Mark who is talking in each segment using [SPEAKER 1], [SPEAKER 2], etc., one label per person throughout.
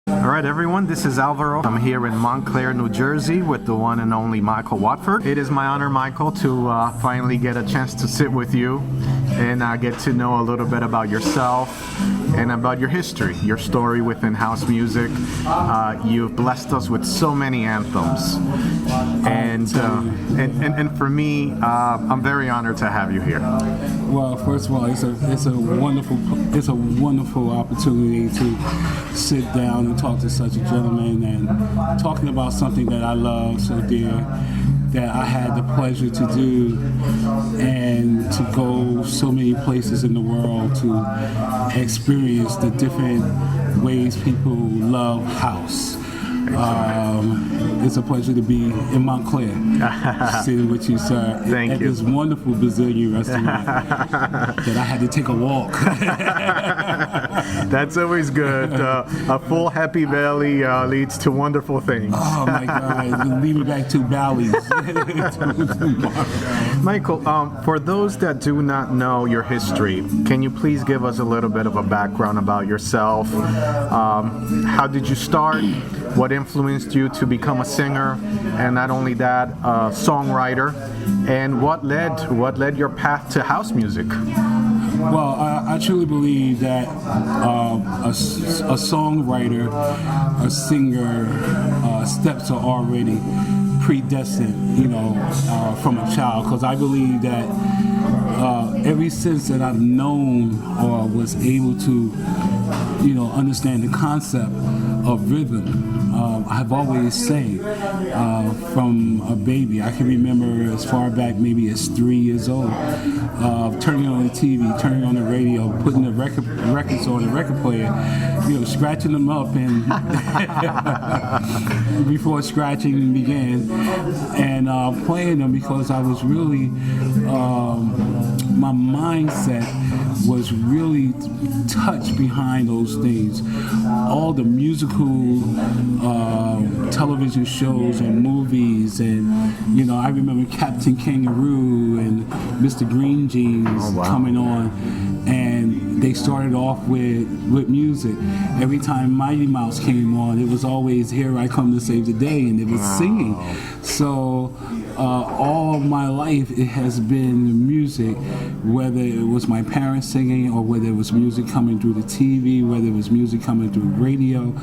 [SPEAKER 1] All right, everyone, this is Alvaro. I'm here in Montclair, New Jersey with the one and only Michael Watford. It is my honor, Michael, to finally get a chance to sit with you and get to know a little bit about yourself and about your history, your story within house music. You've blessed us with so many anthems. And for me, I'm very honored to have you here.
[SPEAKER 2] Well, first of all, it's a wonderful opportunity to sit down and talk to such a gentleman and talking about something that I love so dear, that I had the pleasure to do, and to go so many places in the world to experience the different ways people love house. It's a pleasure to be in Montclair, sitting with you, sir, at this wonderful Brazilian restaurant that I had to take a walk.
[SPEAKER 1] That's always good. A full happy belly leads to wonderful things.
[SPEAKER 2] Oh my God, lead me back to Bally's.
[SPEAKER 1] Michael, for those that do not know your history, can you please give us a little bit of a background about yourself? How did you start? What influenced you to become a singer, and not only that, a songwriter, and what led your path to house music?
[SPEAKER 2] Well, I truly believe that a songwriter, a singer, steps are already predestined, from a child, because I believe that ever since that I've known or was able to, understand the concept of rhythm, I've always sang from a baby. I can remember as far back maybe as 3 years old, turning on the TV, turning on the radio, putting the records on the record player, scratching them up, and before scratching began, and playing them, because I was really, my mindset was really touched behind those things. All the musical television shows and movies, and I remember Captain Kangaroo and Mr. Green Jeans coming on, and they started off with music. Every time Mighty Mouse came on, it was always "Here I Come to Save the Day," and it was singing. So all of my life it has been music, whether it was my parents singing or whether it was music coming through the TV, whether it was music coming through radio.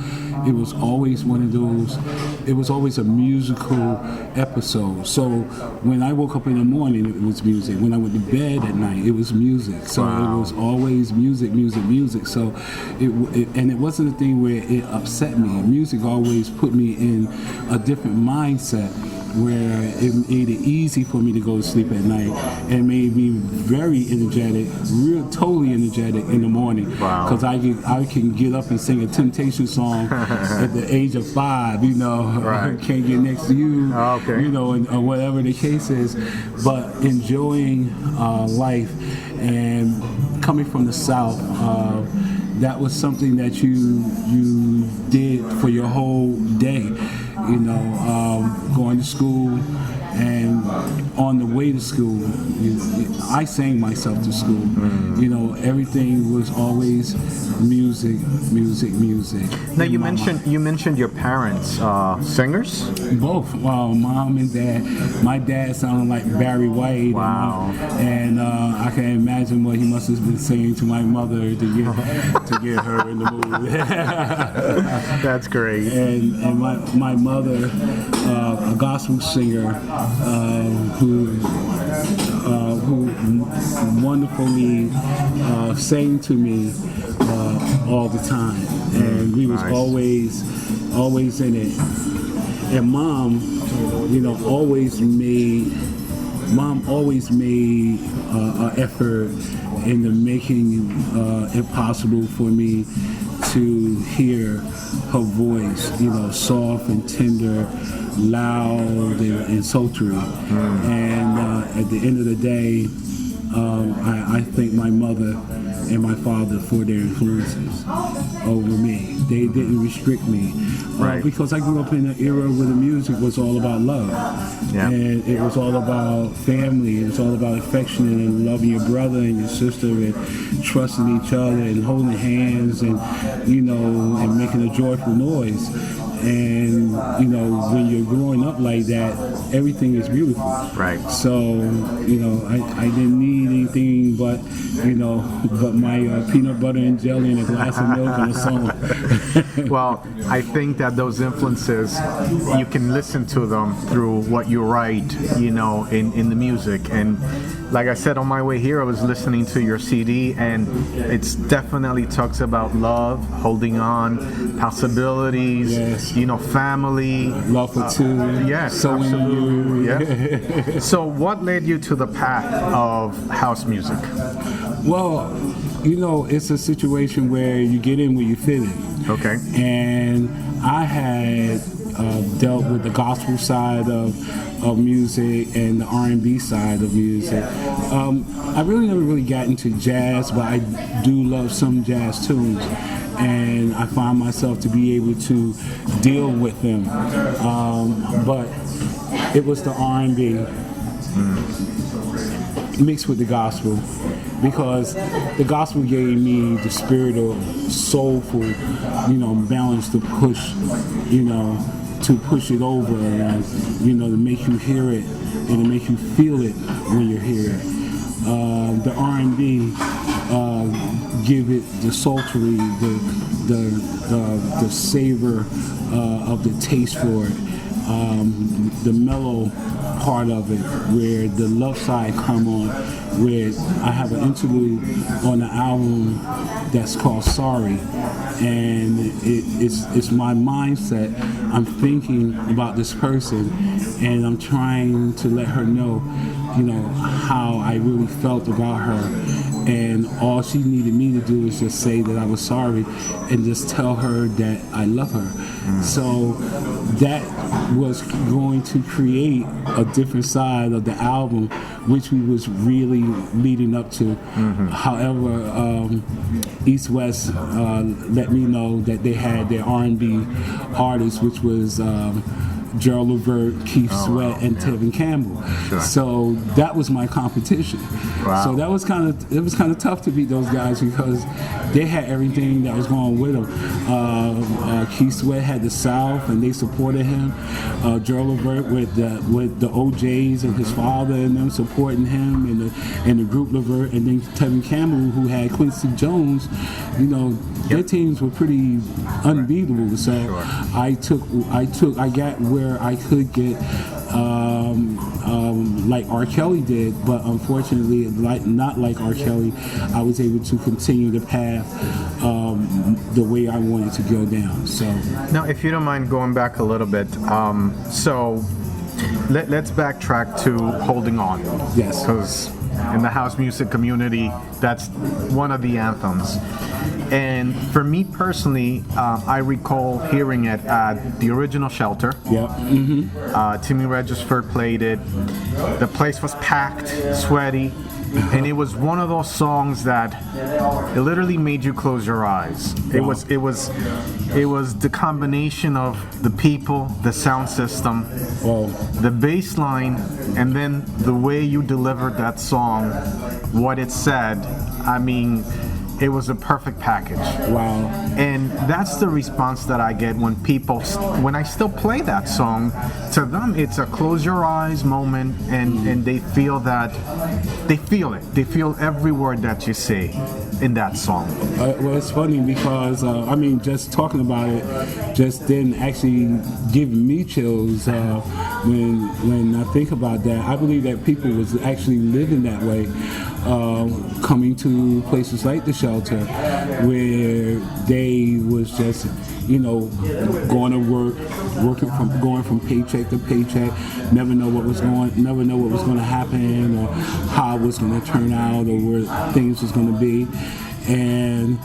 [SPEAKER 2] It was always one of those, it was always a musical episode. So when I woke up in the morning, it was music. When I went to bed at night, it was music. So it was always music. So it wasn't a thing where it upset me. Music always put me in a different mindset, where it made it easy for me to go to sleep at night, and made me very energetic, totally energetic in the morning. Because I can get up and sing a Temptation song at the age of 5, Can't Get Next to You, or whatever the case is. But enjoying life, and coming from the South, that was something that you did for your whole day. Going to school, and on the way to school, I sang myself to school. Everything was always music.
[SPEAKER 1] Now you mentioned your parents, singers?
[SPEAKER 2] Both, mom and dad. My dad sounded like Barry White.
[SPEAKER 1] Wow.
[SPEAKER 2] And I can imagine what he must have been saying to my mother to get her in the mood.
[SPEAKER 1] That's great.
[SPEAKER 2] And my mother, a gospel singer, who wonderfully sang to me all the time, and we was always in it. And mom always made an effort in the making it possible for me to hear her voice, soft and tender, loud and sultry. And at the end of the day, I thank my mother and my father for their influences over me. They didn't restrict me.
[SPEAKER 1] Right.
[SPEAKER 2] Because I grew up in an era where the music was all about love.
[SPEAKER 1] Yeah.
[SPEAKER 2] And it was all about family. It was all about affection and loving your brother and your sister and trusting each other and holding hands and, and making a joyful noise. And, when you're growing up like that, everything is beautiful.
[SPEAKER 1] Right.
[SPEAKER 2] So, I didn't need anything but my peanut butter and jelly and a glass of milk and a song.
[SPEAKER 1] Well, I think that those influences, you can listen to them through what you write, in the music. And like I said, on my way here, I was listening to your CD, and it's definitely talks about love, holding on, possibilities,
[SPEAKER 2] yes.
[SPEAKER 1] Family.
[SPEAKER 2] Love for two.
[SPEAKER 1] Yes,
[SPEAKER 2] so
[SPEAKER 1] absolutely. Yeah. So what led you to the path of house music?
[SPEAKER 2] Well, it's a situation where you get in where you fit in.
[SPEAKER 1] Okay.
[SPEAKER 2] And I had dealt with the gospel side of music and the R&B side of music. I really never really got into jazz, but I do love some jazz tunes. And I find myself to be able to deal with them. But it was the R&B mixed with the gospel, because the gospel gave me the spirit of soulful, balance to push, to push it over and, to make you hear it and to make you feel it when you hear it. The R&B give it the sultry, the savor of the taste for it, the mellow part of it, where the love side come on, where I have an interlude on the album that's called Sorry, and it's my mindset. I'm thinking about this person, and I'm trying to let her know, how I really felt about her, and all she needed me to do is just say that I was sorry and just tell her that I love her. So that was going to create a different side of the album, which we was really leading up to. However, East West let me know that they had their R&B artists, which was Gerald Levert, Keith Sweat, and Tevin Campbell.
[SPEAKER 1] Sure.
[SPEAKER 2] So that was my competition.
[SPEAKER 1] Wow.
[SPEAKER 2] So that was kind of tough to beat those guys, because they had everything that was going with them. Keith Sweat had the South, and they supported him. Gerald Levert with the OJs and his father and them supporting him, and the group Levert, and then Tevin Campbell, who had Quincy Jones. Their teams were pretty unbeatable. So
[SPEAKER 1] Sure.
[SPEAKER 2] I got where I could get like R. Kelly did, but unfortunately, not like R. Kelly, I was able to continue the path the way I wanted to go down. So
[SPEAKER 1] now, if you don't mind going back a little bit, so let's backtrack to Holding On.
[SPEAKER 2] Yes.
[SPEAKER 1] Because in the house music community, that's one of the anthems. And for me personally, I recall hearing it at the original Shelter.
[SPEAKER 2] yeah. Mm-hmm.
[SPEAKER 1] Timmy Regisford played it. The place was packed, sweaty, and it was one of those songs that it literally made you close your eyes. It was the combination of the people, the sound system, the bass line, and then the way you delivered that song, what it said. I mean, it was a perfect package.
[SPEAKER 2] Wow.
[SPEAKER 1] And that's the response that I get when when I still play that song. To them, it's a close your eyes moment, and they feel it. They feel every word that you say in that song.
[SPEAKER 2] Well, it's funny because, just talking about it just didn't actually give me chills when I think about that. I believe that people was actually living that way, coming to places like the Shelter, where they was just, going to work, going from paycheck to paycheck, never know what was going to happen, or how it was going to turn out, or where things was going to be. And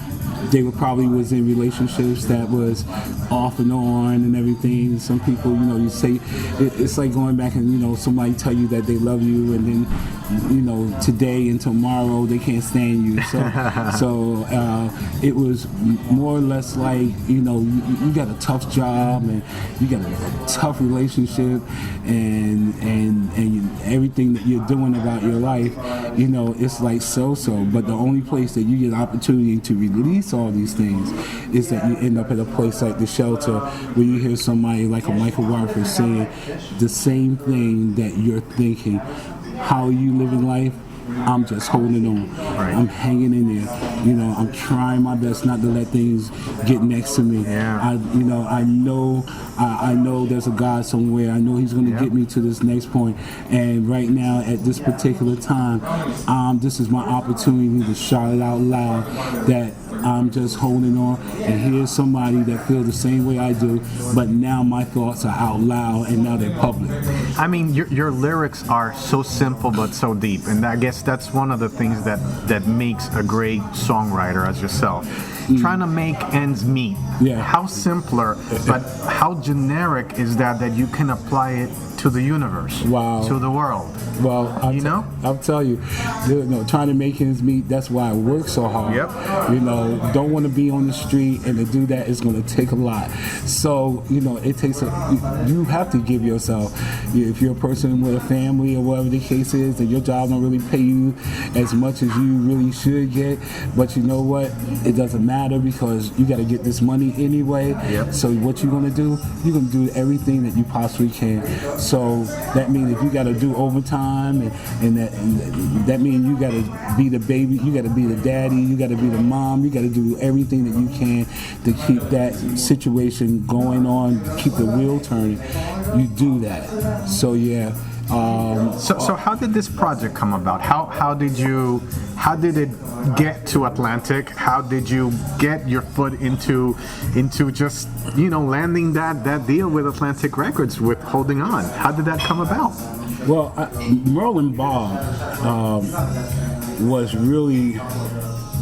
[SPEAKER 2] they were probably was in relationships that was off and on and everything. Some people, you say it's like going back and somebody tell you that they love you, and then today and tomorrow they can't stand you. So it was more or less like, you got a tough job and you got a tough relationship and everything that you're doing about your life, it's like so. But the only place that you get an opportunity to release all these things is that you end up at a place like the shelter where you hear somebody like a Michael Watford saying the same thing that you're thinking. How are you living life? I'm just holding on. Right. I'm hanging in there. I'm trying my best not to let things get next to me.
[SPEAKER 1] Yeah.
[SPEAKER 2] I know there's a God somewhere. I know He's going to get me to this next point. And right now, at this particular time, this is my opportunity to shout it out loud that I'm just holding on. And here's somebody that feels the same way I do, but now my thoughts are out loud and now they're public.
[SPEAKER 1] I mean, your lyrics are so simple but so deep, and I guess that's one of the things that makes a great songwriter as yourself. Trying to make ends meet.
[SPEAKER 2] Yeah.
[SPEAKER 1] How simpler, but how generic is that you can apply it to the universe, to the world.
[SPEAKER 2] Well, I'll tell you, trying to make ends meet, that's why I work so hard.
[SPEAKER 1] Yep.
[SPEAKER 2] Don't want to be on the street, and to do that is going to take a lot. So, it takes you have to give yourself, if you're a person with a family or whatever the case is, and your job don't really pay you as much as you really should get, but you know what? It doesn't matter because you got to get this money anyway.
[SPEAKER 1] Yep.
[SPEAKER 2] So what you're going to do, you're going to do everything that you possibly can. So that means if you got to do overtime, and that means you got to be the baby, you got to be the daddy, you got to be the mom, you got to do everything that you can to keep that situation going on, keep the wheel turning. You do that. So yeah.
[SPEAKER 1] So how did this project come about? How did it get to Atlantic? How did you get your foot into just landing that deal with Atlantic Records with Holding On? How did that come about?
[SPEAKER 2] Well, Merle and Bob was really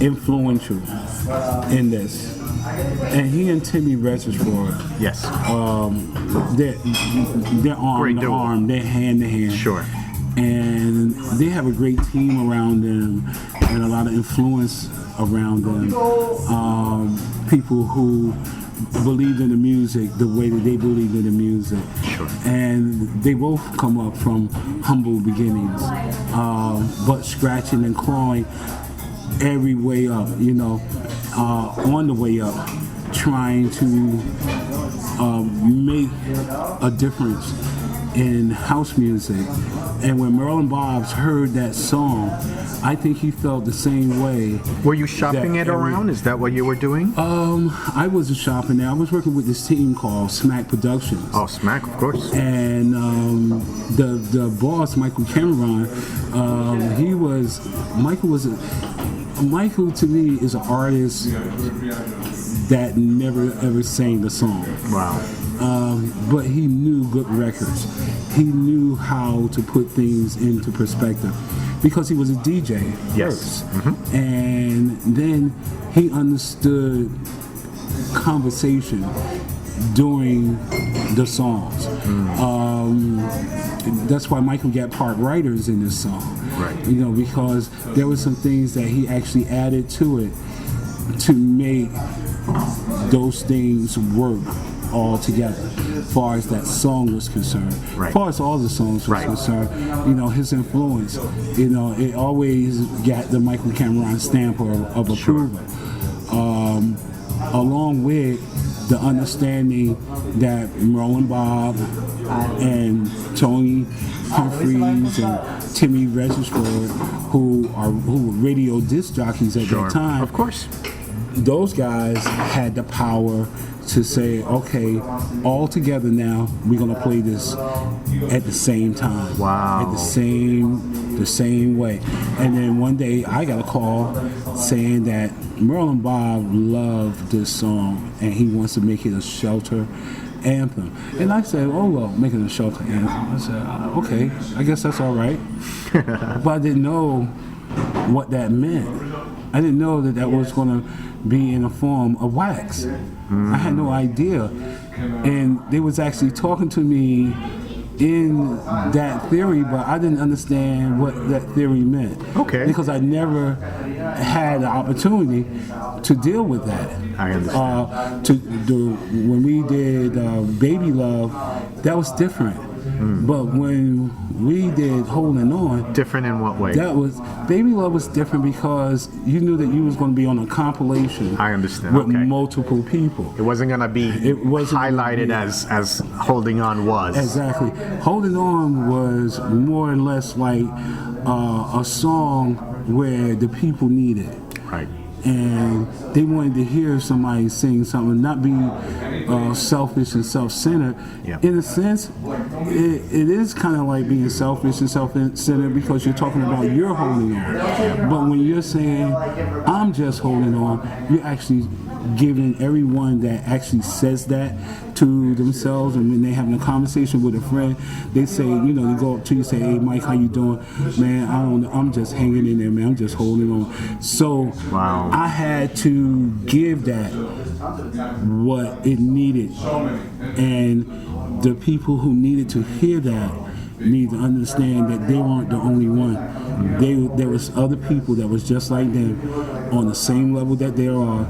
[SPEAKER 2] influential in this. And he and Timmy Registrar,
[SPEAKER 1] yes,
[SPEAKER 2] they're arm to arm, they're hand to hand.
[SPEAKER 1] Sure.
[SPEAKER 2] And they have a great team around them and a lot of influence around them. People who believed in the music the way that they believed in the music.
[SPEAKER 1] Sure.
[SPEAKER 2] And they both come up from humble beginnings, but scratching and clawing every way up, on the way up, trying to make a difference in house music. And when Merle and Bob's heard that song, I think he felt the same way.
[SPEAKER 1] Were you shopping it around? Is that what you were doing?
[SPEAKER 2] I wasn't shopping there. I was working with this team called Smack Productions.
[SPEAKER 1] Oh, Smack, of course.
[SPEAKER 2] And the boss, Michael Cameron, Michael to me is an artist that never ever sang the song.
[SPEAKER 1] Wow.
[SPEAKER 2] But he knew good records. He knew how to put things into perspective because he was a DJ first. Mm-hmm. And then he understood conversation during the songs. That's why Michael got part writers in this song.
[SPEAKER 1] Right.
[SPEAKER 2] Because there were some things that he actually added to it to make those things work all together, as far as that song was concerned.
[SPEAKER 1] Right.
[SPEAKER 2] As far as all the songs was concerned, his influence, it always got the Michael Cameron stamp of approval. Along with the understanding that Merle and Bob and Tony Humphreys and Timmy Registrar, who were radio disc jockeys at that time,
[SPEAKER 1] of course,
[SPEAKER 2] those guys had the power to say, okay, all together now, we're gonna play this at the same time.
[SPEAKER 1] Wow.
[SPEAKER 2] At the same way. And then one day I got a call saying that Merle and Bob love this song and he wants to make it a shelter anthem. And I said, oh well, making a shelter anthem. I said, okay, I guess that's all right. But I didn't know what that meant. I didn't know that was going to be in the form of wax. I had no idea. And they was actually talking to me in that theory, but I didn't understand what that theory meant.
[SPEAKER 1] Okay.
[SPEAKER 2] Because I never had the opportunity to deal with that.
[SPEAKER 1] I understand.
[SPEAKER 2] When we did Baby Love, that was different. But when we did Holding On,
[SPEAKER 1] Different in what way?
[SPEAKER 2] that was Baby Love was different because you knew that you was going to be on a compilation.
[SPEAKER 1] I understand.
[SPEAKER 2] With
[SPEAKER 1] Okay.
[SPEAKER 2] multiple people.
[SPEAKER 1] It wasn't gonna be highlighted
[SPEAKER 2] gonna
[SPEAKER 1] as Holding On was.
[SPEAKER 2] Exactly. Holding On was more or less like a song where the people needed.
[SPEAKER 1] Right.
[SPEAKER 2] And they wanted to hear somebody sing something, not be selfish and self-centered.
[SPEAKER 1] Yeah.
[SPEAKER 2] In a sense, it is kind of like being selfish and self-centered because you're talking about you're holding on. But when you're saying, I'm just holding on, you're actually giving everyone that actually says that to themselves, and when they're having a conversation with a friend, they say, they go up to you and say, hey Mike, how you doing? Man, I don't know, I'm just hanging in there, man, I'm just holding on. So
[SPEAKER 1] Wow.
[SPEAKER 2] I had to give that what it needed, and the people who needed to hear that need to understand that they weren't the only one. There was other people that was just like them on the same level that they are,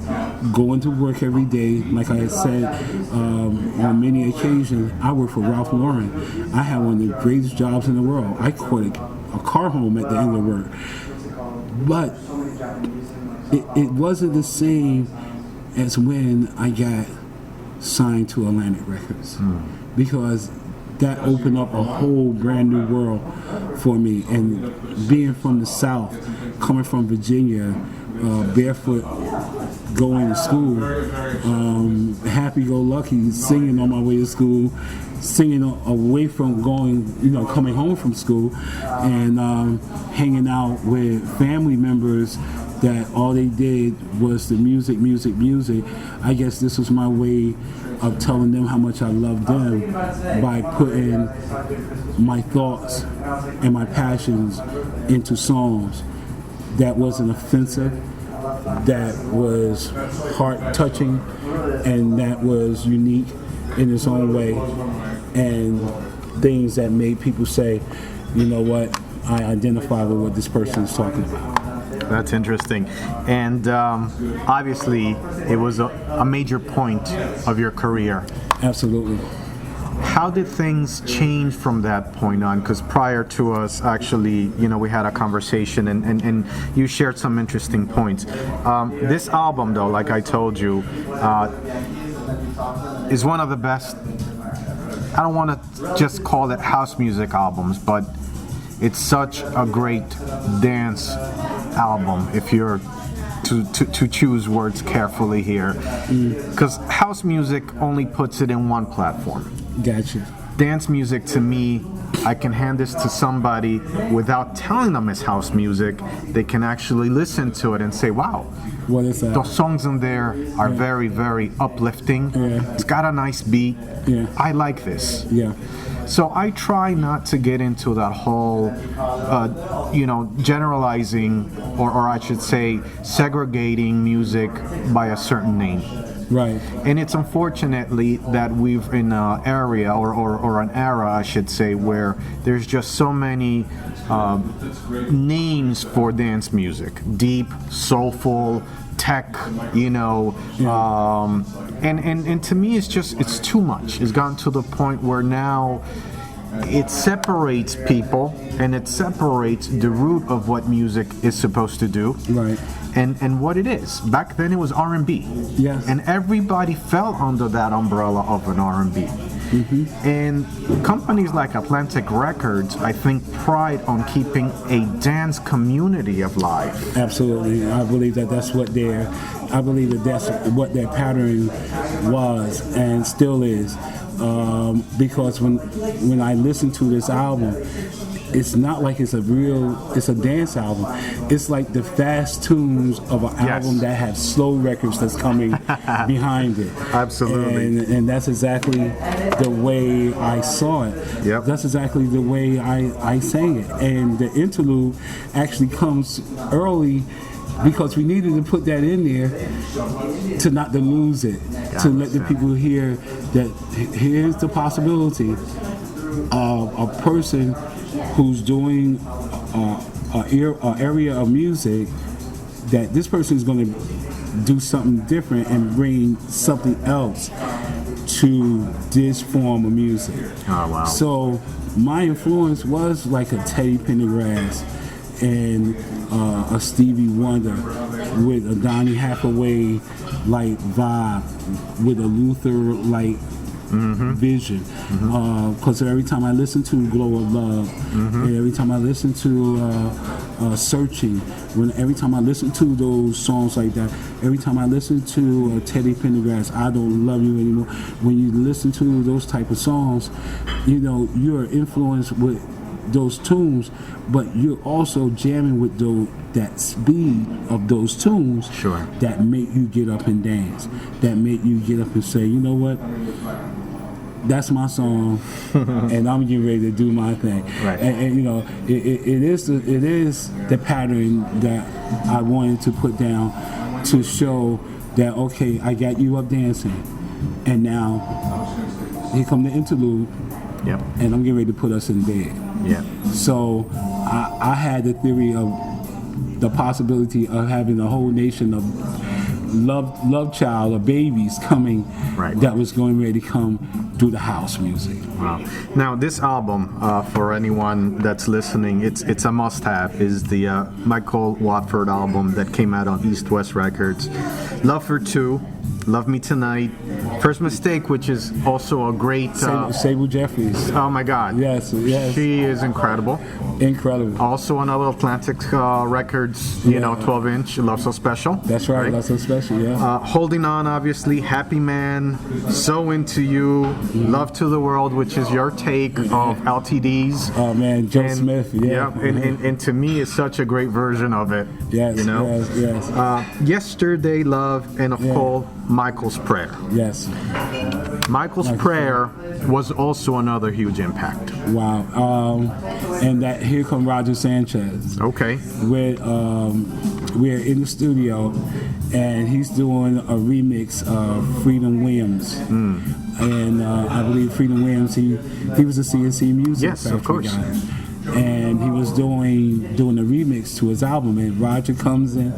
[SPEAKER 2] going to work every day. Like I had said, on many occasions, I work for Ralph Lauren. I had one of the greatest jobs in the world. I caught a car home at the end of work. But it wasn't the same as when I got signed to Atlantic Records, because that opened up a whole brand new world for me. And being from the South, coming from Virginia, barefoot, going to school, happy-go-lucky, singing on my way to school, singing away from coming home from school, and hanging out with family members that all they did was the music. I guess this was my way of telling them how much I loved them by putting my thoughts and my passions into songs that wasn't offensive, that was heart-touching, and that was unique in its own way, and things that made people say, you know what, I identify with what this person is talking about.
[SPEAKER 1] That's interesting. And obviously, it was a major point of your career.
[SPEAKER 2] Absolutely.
[SPEAKER 1] How did things change from that point on? Because prior to us, actually, we had a conversation and you shared some interesting points. This album, though, like I told you, is one of the best. I don't want to just call it house music albums, but it's such a great dance album, if you're to choose words carefully here, because house music only puts it in one platform.
[SPEAKER 2] Gotcha.
[SPEAKER 1] Dance music, to me, I can hand this to somebody without telling them it's house music. They can actually listen to it and say, wow,
[SPEAKER 2] what is that?
[SPEAKER 1] those songs in there are very, very uplifting.
[SPEAKER 2] Yeah.
[SPEAKER 1] It's got a nice beat.
[SPEAKER 2] Yeah.
[SPEAKER 1] I like this.
[SPEAKER 2] Yeah.
[SPEAKER 1] So I try not to get into that whole, generalizing, or I should say, segregating music by a certain name.
[SPEAKER 2] Right.
[SPEAKER 1] And it's unfortunately that we've in an area, or an era, I should say, where there's just so many names for dance music: deep, soulful, tech, and to me it's too much. It's gotten to the point where now it separates people, and it separates the root of what music is supposed to do.
[SPEAKER 2] Right.
[SPEAKER 1] And what it is. Back then it was R&B.
[SPEAKER 2] Yes.
[SPEAKER 1] And everybody fell under that umbrella of an R&B. Mm-hmm. And companies like Atlantic Records, I think, pride on keeping a dance community alive.
[SPEAKER 2] Absolutely. I believe that's what their pattern was and still is. Because when I listen to this album, it's not like it's a dance album. It's like the fast tunes of an album that have slow records that's coming behind it.
[SPEAKER 1] Absolutely.
[SPEAKER 2] And that's exactly the way I saw it.
[SPEAKER 1] Yep.
[SPEAKER 2] That's exactly the way I sang it. And the interlude actually comes early because we needed to put that in there to not to lose it, to let the people hear that here's the possibility a person who's doing an area of music, that this person is going to do something different and bring something else to this form of music.
[SPEAKER 1] Oh, wow.
[SPEAKER 2] So my influence was like a Teddy Pendergrass and a Stevie Wonder with a Donny Hathaway like vibe, with a Luther like vision. Because every time I listen to Glow of Love, and every time I listen to Searching, every time I listen to those songs like that, every time I listen to Teddy Pendergrass, I Don't Love You Anymore, when you listen to those type of songs, you know, you're influenced with those tunes, but you're also jamming with that speed of those tunes.
[SPEAKER 1] Sure.
[SPEAKER 2] That make you get up and dance, that make you get up and say, you know what, that's my song, and I'm getting ready to do my thing.
[SPEAKER 1] Right.
[SPEAKER 2] And you know, it is the pattern that I wanted to put down to show that, okay, I got you up dancing, and now here come the interlude.
[SPEAKER 1] Yep.
[SPEAKER 2] And I'm getting ready to put us in bed.
[SPEAKER 1] Yeah.
[SPEAKER 2] So I had the theory of the possibility of having a whole nation of love child or babies coming,
[SPEAKER 1] right,
[SPEAKER 2] that was going ready to come do the house music.
[SPEAKER 1] Wow. Now this album, for anyone that's listening, it's a must-have, is the Michael Watford album that came out on East West Records. Love for Two, Love Me Tonight, First Mistake, which is also a great...
[SPEAKER 2] Sable Jeffries.
[SPEAKER 1] Oh my God.
[SPEAKER 2] Yes.
[SPEAKER 1] She is incredible.
[SPEAKER 2] Incredible.
[SPEAKER 1] Also on Other Atlantic Records, 12-inch, Love So Special.
[SPEAKER 2] That's right, Love So Special, yeah.
[SPEAKER 1] Holding On, obviously, Happy Man, So Into You, Love to the World, which is your take of LTDs.
[SPEAKER 2] Oh man, Joe Smith, yeah.
[SPEAKER 1] And to me, it's such a great version of it.
[SPEAKER 2] Yes,
[SPEAKER 1] you know?
[SPEAKER 2] yes.
[SPEAKER 1] Yesterday, Love, and of course, Michael's Prayer.
[SPEAKER 2] Yes.
[SPEAKER 1] Michael's Prayer was also another huge impact.
[SPEAKER 2] Wow. And that here come Roger Sanchez.
[SPEAKER 1] Okay.
[SPEAKER 2] We're in the studio, and he's doing a remix of Freedom Williams. And I believe Freedom Williams, he was a CNC Music
[SPEAKER 1] Factory of course.
[SPEAKER 2] guy. And he was doing a remix to his album, and Roger comes in.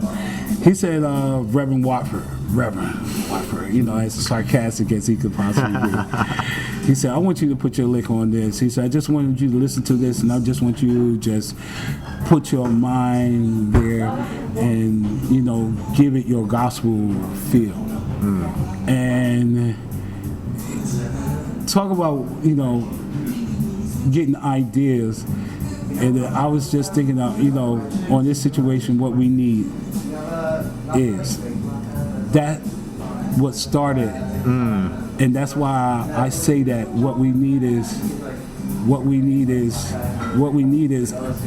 [SPEAKER 2] He said, Reverend Watford, as sarcastic as he could possibly be. He said, I want you to put your lick on this. He said, I just wanted you to listen to this, and I just want you to just put your mind there and, give it your gospel feel. And talk about, getting ideas. And I was just thinking of, on this situation, what we need is that what started. And that's why I say that what we need is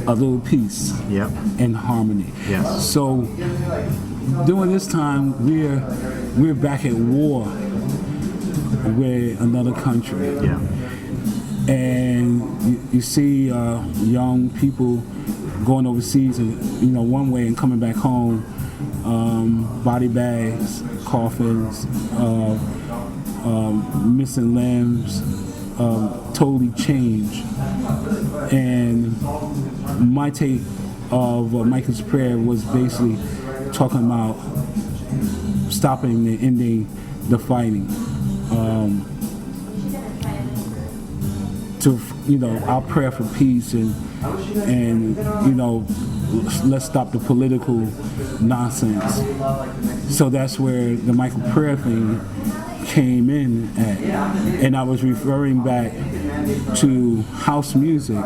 [SPEAKER 2] a little peace.
[SPEAKER 1] Yep.
[SPEAKER 2] And harmony.
[SPEAKER 1] Yes.
[SPEAKER 2] So during this time, we're back at war with another country.
[SPEAKER 1] Yeah.
[SPEAKER 2] And you see young people going overseas and one way and coming back home, body bags, coffins, missing limbs, totally changed. And my take of Michael's Prayer was basically talking about stopping and ending the fighting. To our prayer for peace and let's stop the political nonsense. So that's where the Michael Prayer thing came in at, and I was referring back to house music,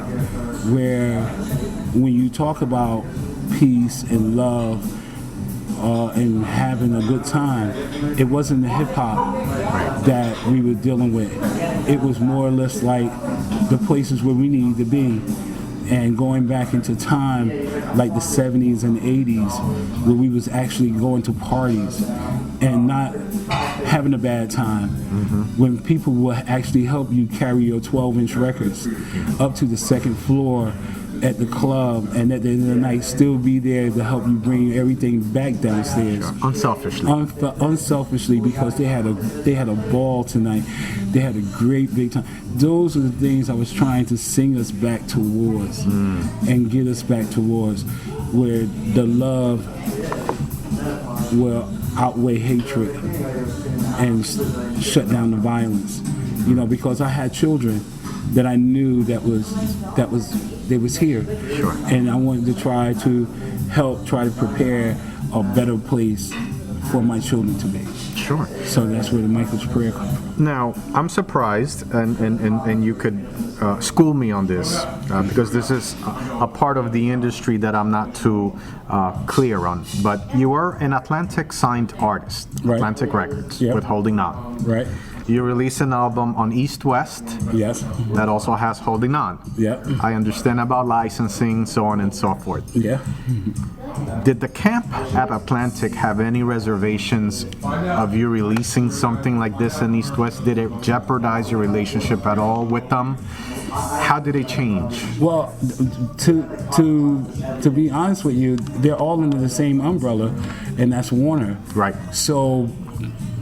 [SPEAKER 2] where when you talk about peace and love and having a good time, it wasn't the hip hop that we were dealing with. It was more or less like the places where we needed to be, and going back into time like the 70s and 80s, where we was actually going to parties and not having a bad time, when people would actually help you carry your 12-inch records up to the second floor at the club, and at the end of the night still be there to help you bring everything back downstairs.
[SPEAKER 1] Sure. Unselfishly.
[SPEAKER 2] Unselfishly, because they had a ball tonight. They had a great big time. Those are the things I was trying to sing us back towards and get us back towards, where the love will outweigh hatred and shut down the violence. You know, because I had children that I knew that was here,
[SPEAKER 1] Sure.
[SPEAKER 2] and I wanted to try to prepare a better place for my children to be.
[SPEAKER 1] Sure.
[SPEAKER 2] So that's where the Michael's prayer comes from.
[SPEAKER 1] Now, I'm surprised, and you could school me on this, because this is a part of the industry that I'm not too clear on. But you are an Atlantic signed artist,
[SPEAKER 2] Right.
[SPEAKER 1] Atlantic Records,
[SPEAKER 2] Yep.
[SPEAKER 1] with Holding On.
[SPEAKER 2] Right?
[SPEAKER 1] You release an album on East West
[SPEAKER 2] Yes.
[SPEAKER 1] that also has Holding On.
[SPEAKER 2] Yeah.
[SPEAKER 1] I understand about licensing, so on and so forth.
[SPEAKER 2] Yeah.
[SPEAKER 1] Did the camp at Atlantic have any reservations of you releasing something like this in East West? Did it jeopardize your relationship at all with them? How did it change?
[SPEAKER 2] Well, to be honest with you, they're all under the same umbrella, and that's Warner.
[SPEAKER 1] Right.
[SPEAKER 2] So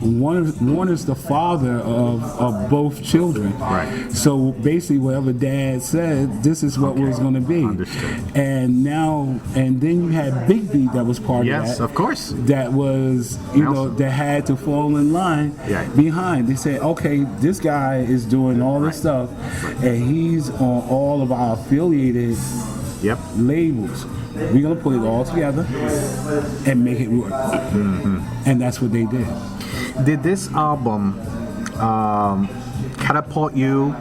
[SPEAKER 2] Warner's the father of both children.
[SPEAKER 1] Right.
[SPEAKER 2] So basically, whatever Dad said, this is what was going to be.
[SPEAKER 1] Understood.
[SPEAKER 2] And then you had Big B that was part of that.
[SPEAKER 1] Yes, of course.
[SPEAKER 2] That was, that had to fall in line
[SPEAKER 1] Yeah.
[SPEAKER 2] behind. They said, okay, this guy is doing all this stuff, and he's on all of our affiliated
[SPEAKER 1] Yep.
[SPEAKER 2] labels. We're going to put it all together and make it work. And that's what they did.
[SPEAKER 1] Did this album catapult you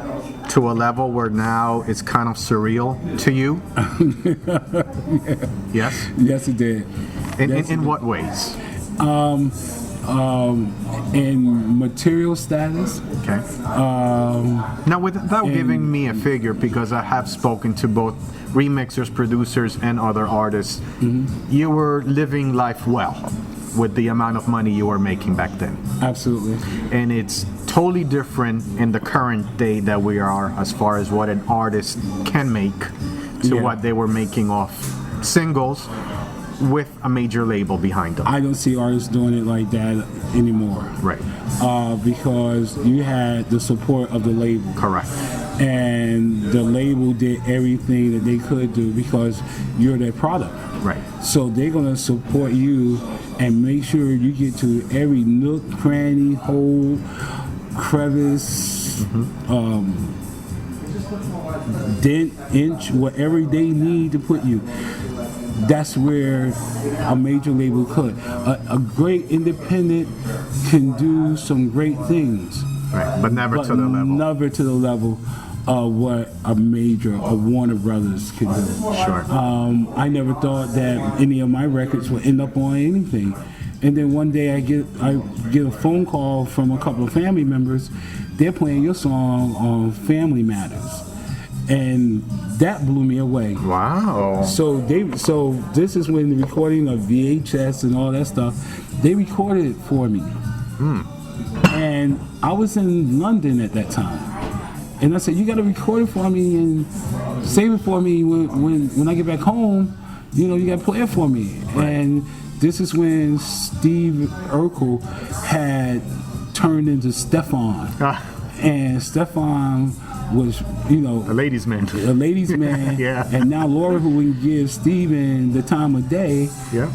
[SPEAKER 1] to a level where now it's kind of surreal to you? Yes?
[SPEAKER 2] Yes, it did.
[SPEAKER 1] In what ways?
[SPEAKER 2] In material status.
[SPEAKER 1] Okay. Now, without giving me a figure, because I have spoken to both remixers, producers, and other artists, you were living life well with the amount of money you were making back then.
[SPEAKER 2] Absolutely.
[SPEAKER 1] And it's totally different in the current day that we are, as far as what an artist can make to
[SPEAKER 2] Yeah.
[SPEAKER 1] what they were making off singles with a major label behind them.
[SPEAKER 2] I don't see artists doing it like that anymore.
[SPEAKER 1] Right.
[SPEAKER 2] Because you had the support of the label.
[SPEAKER 1] Correct.
[SPEAKER 2] And the label did everything that they could do because you're their product.
[SPEAKER 1] Right.
[SPEAKER 2] So they're going to support you and make sure you get to every nook, cranny, hole, crevice, dent, inch, whatever they need to put you. That's where a major label could. A great independent can do some great things.
[SPEAKER 1] Right. But never to the level.
[SPEAKER 2] Never to the level of what a Warner Brothers could do.
[SPEAKER 1] Sure.
[SPEAKER 2] I never thought that any of my records would end up on anything. And then one day I get a phone call from a couple of family members. They're playing your song on Family Matters. And that blew me away.
[SPEAKER 1] Wow.
[SPEAKER 2] So this is when the recording of VHS and all that stuff, they recorded it for me. And I was in London at that time. And I said, you got to record it for me and save it for me when I get back home. You got to play it for me.
[SPEAKER 1] Right.
[SPEAKER 2] And this is when Steve Urkel had turned into Stefan. And Stefan was,
[SPEAKER 1] A ladies' man.
[SPEAKER 2] a ladies' man.
[SPEAKER 1] Yeah.
[SPEAKER 2] And now Laura, who would give Steven the time of day,
[SPEAKER 1] Yeah.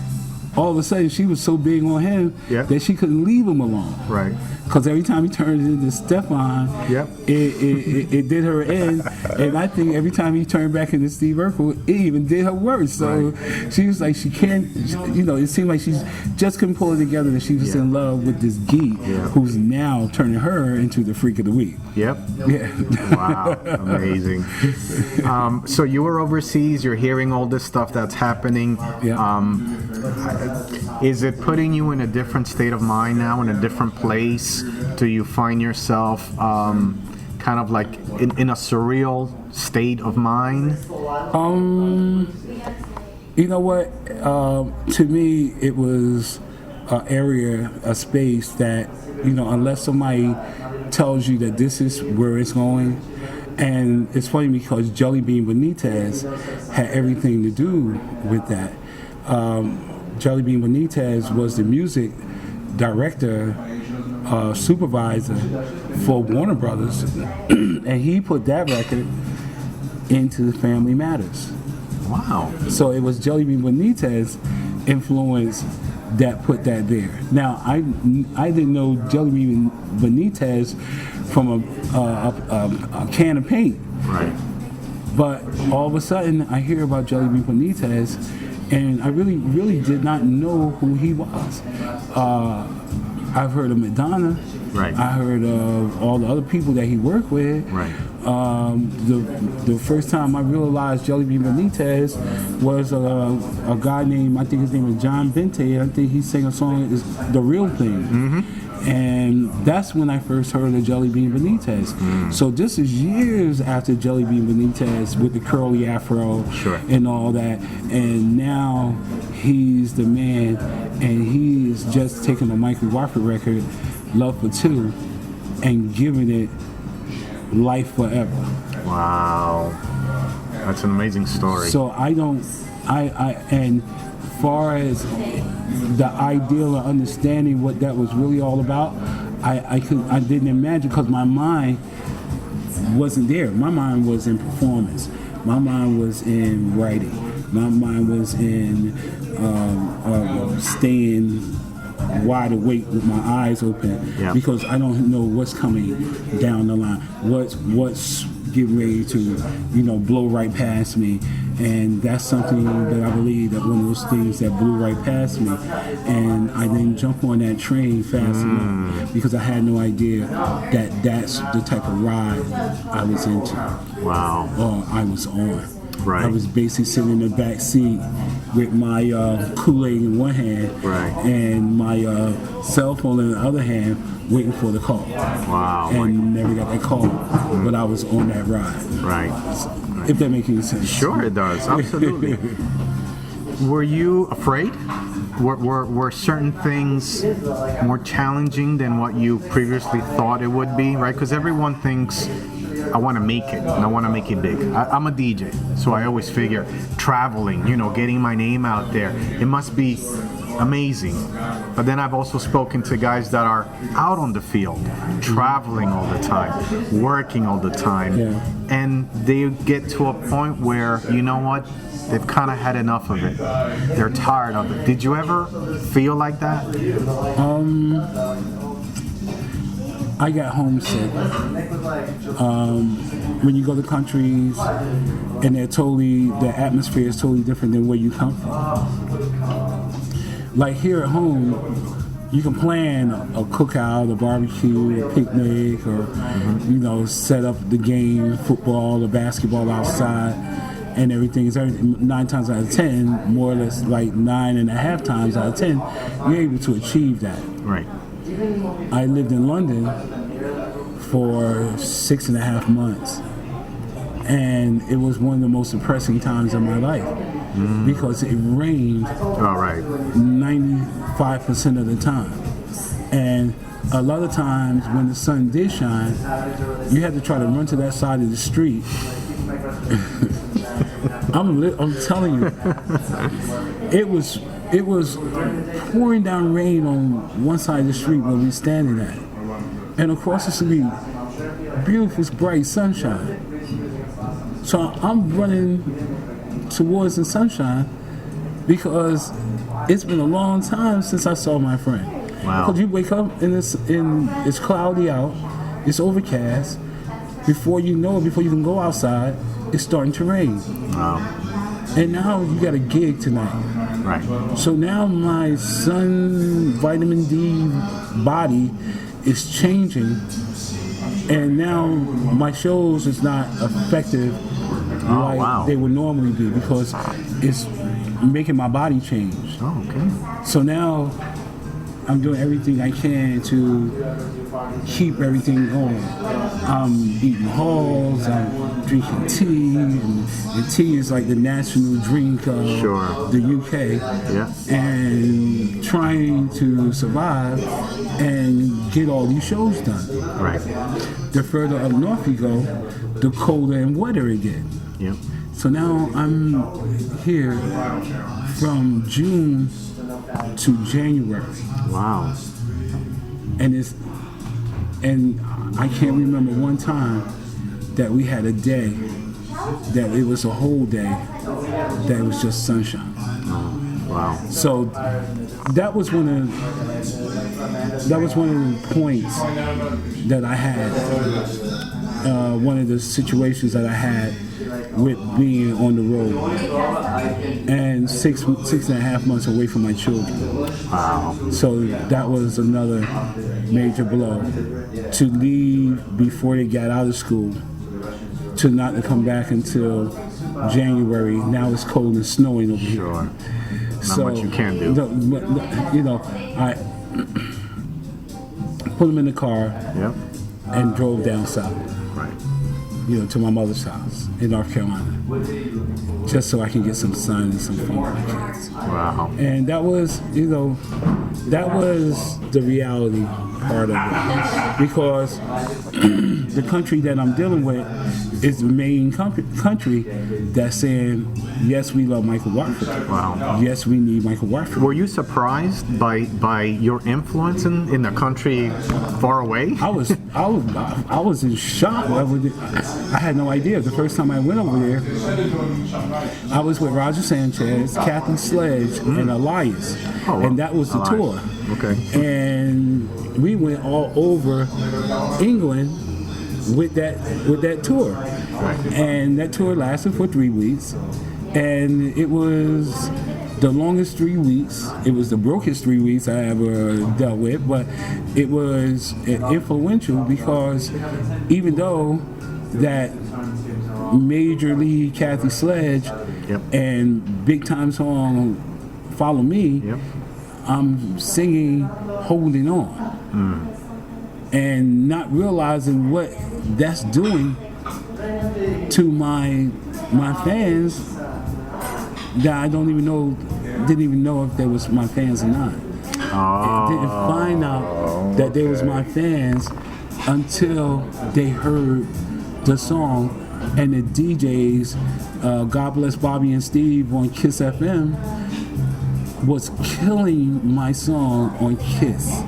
[SPEAKER 2] all of a sudden she was so big on him that she couldn't leave him alone.
[SPEAKER 1] Right.
[SPEAKER 2] Because every time he turned into Stefan,
[SPEAKER 1] Yep.
[SPEAKER 2] it did her in. And I think every time he turned back into Steve Urkel, it even did her worse. So she was like, she can't, it seemed like she just couldn't pull it together that she was in love with this geek who's now turning her into the freak of the week.
[SPEAKER 1] Yep.
[SPEAKER 2] Yeah.
[SPEAKER 1] Wow. Amazing. So you were overseas, you're hearing all this stuff that's happening. Is it putting you in a different state of mind now, in a different place? Do you find yourself kind of like in a surreal state of mind?
[SPEAKER 2] You know what? To me, it was an area, a space that, unless somebody tells you that this is where it's going, And it's funny because Jelly Bean Benitez had everything to do with that. Jelly Bean Benitez was the music director, supervisor for Warner Brothers, and he put that record into Family Matters.
[SPEAKER 1] Wow.
[SPEAKER 2] So it was Jelly Bean Benitez influence that put that there. Now I didn't know Jelly Bean Benitez from a can of paint.
[SPEAKER 1] Right.
[SPEAKER 2] But all of a sudden I hear about Jelly Bean Benitez, and I really did not know who he was. I've heard of Madonna.
[SPEAKER 1] Right.
[SPEAKER 2] I heard of all the other people that he worked with.
[SPEAKER 1] Right.
[SPEAKER 2] The first time I realized Jelly Bean Benitez was a guy named, I think his name was John Bente. I think he sang a song, is The Real Thing. Mm-hmm. And that's when I first heard of Jelly Bean Benitez. Mm. So this is years after Jelly Bean Benitez with the curly afro and all that. And now he's the man, and he's just taken a Michael Watford record, Love for Two, and giving it life forever.
[SPEAKER 1] Wow, that's an amazing story.
[SPEAKER 2] So and far as the ideal of understanding what that was really all about, I didn't imagine, because my mind wasn't there. My mind was in performance. My mind was in writing. My mind was in staying wide awake with my eyes open, because I don't know what's coming down the line, what's getting ready to blow right past me. And that's something that I believe that one of those things that blew right past me, and I didn't jump on that train fast enough, because I had no idea that that's the type of ride I was into.
[SPEAKER 1] Wow.
[SPEAKER 2] Or I was on.
[SPEAKER 1] Right.
[SPEAKER 2] I was basically sitting in the back seat with my Kool-Aid in one hand, and my cell phone in the other hand, waiting for the call.
[SPEAKER 1] Wow.
[SPEAKER 2] And never got that call, but I was on that ride.
[SPEAKER 1] Right.
[SPEAKER 2] If that makes any sense.
[SPEAKER 1] Sure it does, absolutely. Were you afraid? Were certain things more challenging than what you previously thought it would be, right? Because everyone thinks, I want to make it, and I want to make it big. I'm a DJ, so I always figure traveling, getting my name out there, it must be amazing. But then I've also spoken to guys that are out on the field, traveling all the time, working all the time, and they get to a point where, you know what, they've kind of had enough of it. They're tired of it. Did you ever feel like that?
[SPEAKER 2] I got homesick. When you go to countries and the atmosphere is totally different than where you come from. Like here at home, you can plan a cookout, a barbecue, a picnic, or set up the game, football or basketball outside, and everything is 9 times out of 10, more or less like 9.5 times out of 10, you're able to achieve that.
[SPEAKER 1] Right.
[SPEAKER 2] I lived in London for 6.5 months, and it was one of the most depressing times of my life, because it rained 95% of the time, and a lot of times when the sun did shine, you had to try to run to that side of the street. I'm telling you, it was pouring down rain on one side of the street where we were standing at, and across the street, beautiful bright sunshine. So I'm running towards the sunshine, because it's been a long time since I saw my friend.
[SPEAKER 1] Wow.
[SPEAKER 2] Because you wake up and it's cloudy out, it's overcast. Before you know it, before you can go outside, it's starting to rain.
[SPEAKER 1] Wow.
[SPEAKER 2] And now you got a gig tonight.
[SPEAKER 1] Right.
[SPEAKER 2] So now my sun vitamin D body is changing, and now my shows is not effective like they would normally be, because it's making my body change.
[SPEAKER 1] Oh, okay.
[SPEAKER 2] So now I'm doing everything I can to keep everything going. I'm eating halls, I'm drinking tea, and tea is like the national drink of the UK.
[SPEAKER 1] Yeah.
[SPEAKER 2] And trying to survive and get all these shows done.
[SPEAKER 1] Right.
[SPEAKER 2] The further up north you go, the colder and wetter it gets.
[SPEAKER 1] Yep.
[SPEAKER 2] So now I'm here from June to January.
[SPEAKER 1] Wow.
[SPEAKER 2] And I can't remember one time that we had a day that it was a whole day that it was just sunshine.
[SPEAKER 1] Oh, wow.
[SPEAKER 2] So that was one of the points that I had. One of the situations that I had with being on the road and six and a half months away from my children.
[SPEAKER 1] Wow.
[SPEAKER 2] So that was another major blow. To leave before they got out of school, to not to come back until January. Now it's cold and snowing over here.
[SPEAKER 1] Sure. Not much you can do.
[SPEAKER 2] I put them in the car
[SPEAKER 1] Yep.
[SPEAKER 2] and drove down south.
[SPEAKER 1] Right.
[SPEAKER 2] To my mother's house in North Carolina, just so I can get some sun and some fun with my kids.
[SPEAKER 1] Wow.
[SPEAKER 2] And that was, that was the reality part of it, because the country that I'm dealing with is the main country that's saying, yes, we love Michael Watford.
[SPEAKER 1] Wow.
[SPEAKER 2] Yes, we need Michael Watford.
[SPEAKER 1] Were you surprised by your influence in a country far away?
[SPEAKER 2] I was in shock. I had no idea. The first time I went over there, I was with Roger Sanchez, Kathy Sledge, and Elias, and that was the tour.
[SPEAKER 1] Okay.
[SPEAKER 2] And we went all over England with that tour, and that tour lasted for 3 weeks, and it was the longest 3 weeks. It was the brokest 3 weeks I ever dealt with, but it was influential because even though that Major League Kathy Sledge and big time song Follow Me, I'm singing Holding On, and not realizing what that's doing to my fans that I didn't even know if they was my fans or not. I didn't find out that they was my fans until they heard the song, and the DJs, God bless Bobby and Steve on Kiss FM, was killing my song on Kiss.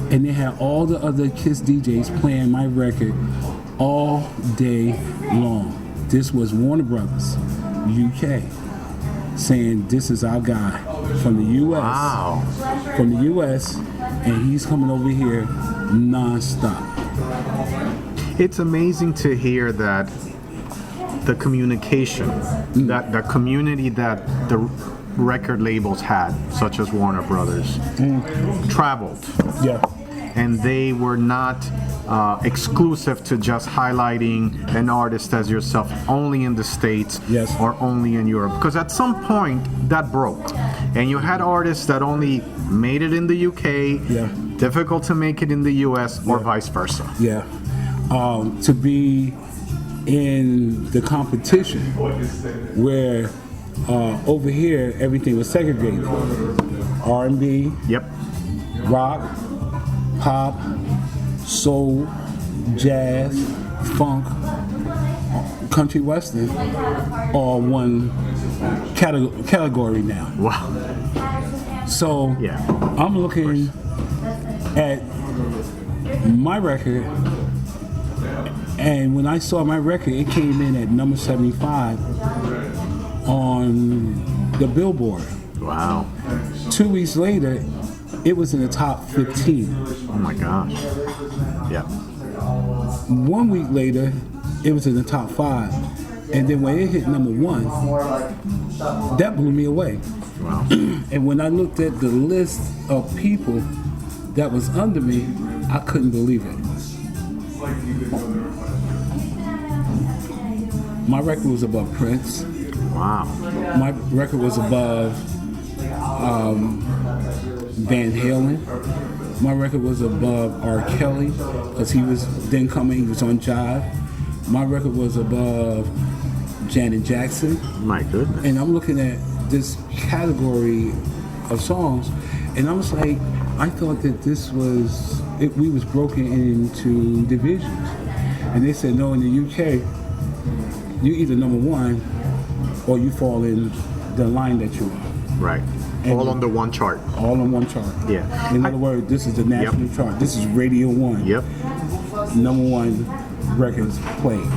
[SPEAKER 2] And they had all the other Kiss DJs playing my record all day long. This was Warner Brothers, UK, saying this is our guy from the US.
[SPEAKER 1] Wow.
[SPEAKER 2] From the US, and he's coming over here non-stop.
[SPEAKER 1] It's amazing to hear that the communication, that the community that the record labels had, such as Warner Brothers, traveled.
[SPEAKER 2] Yeah.
[SPEAKER 1] And they were not exclusive to just highlighting an artist as yourself only in the States or only in Europe. Because at some point that broke. And you had artists that only made it in the UK, difficult to make it in the US, or vice versa.
[SPEAKER 2] Yeah. To be in the competition where over here everything was segregated. R&B, rock, pop, soul, jazz, funk, country western, all one category now.
[SPEAKER 1] Wow.
[SPEAKER 2] So I'm looking at my record, and when I saw my record, it came in at number 75 on the Billboard.
[SPEAKER 1] Wow.
[SPEAKER 2] 2 weeks later, it was in the top 15.
[SPEAKER 1] Oh my gosh. Yeah.
[SPEAKER 2] 1 week later, it was in the top 5. And then when it hit number 1, that blew me away.
[SPEAKER 1] Wow.
[SPEAKER 2] And when I looked at the list of people that was under me, I couldn't believe it. My record was above Prince.
[SPEAKER 1] Wow.
[SPEAKER 2] My record was above Van Halen. My record was above R. Kelly because he was then coming. He was on Jive. My record was above Janet Jackson.
[SPEAKER 1] My goodness.
[SPEAKER 2] And I'm looking at this category of songs, and I was like, I thought that we was broken into divisions. And they said, no, in the UK, you either number one or you fall in the line that you're on.
[SPEAKER 1] Right.
[SPEAKER 2] And
[SPEAKER 1] all under one chart.
[SPEAKER 2] All on one chart.
[SPEAKER 1] Yeah.
[SPEAKER 2] In other words, this is the national chart. This is Radio 1.
[SPEAKER 1] Yep.
[SPEAKER 2] Number one records played.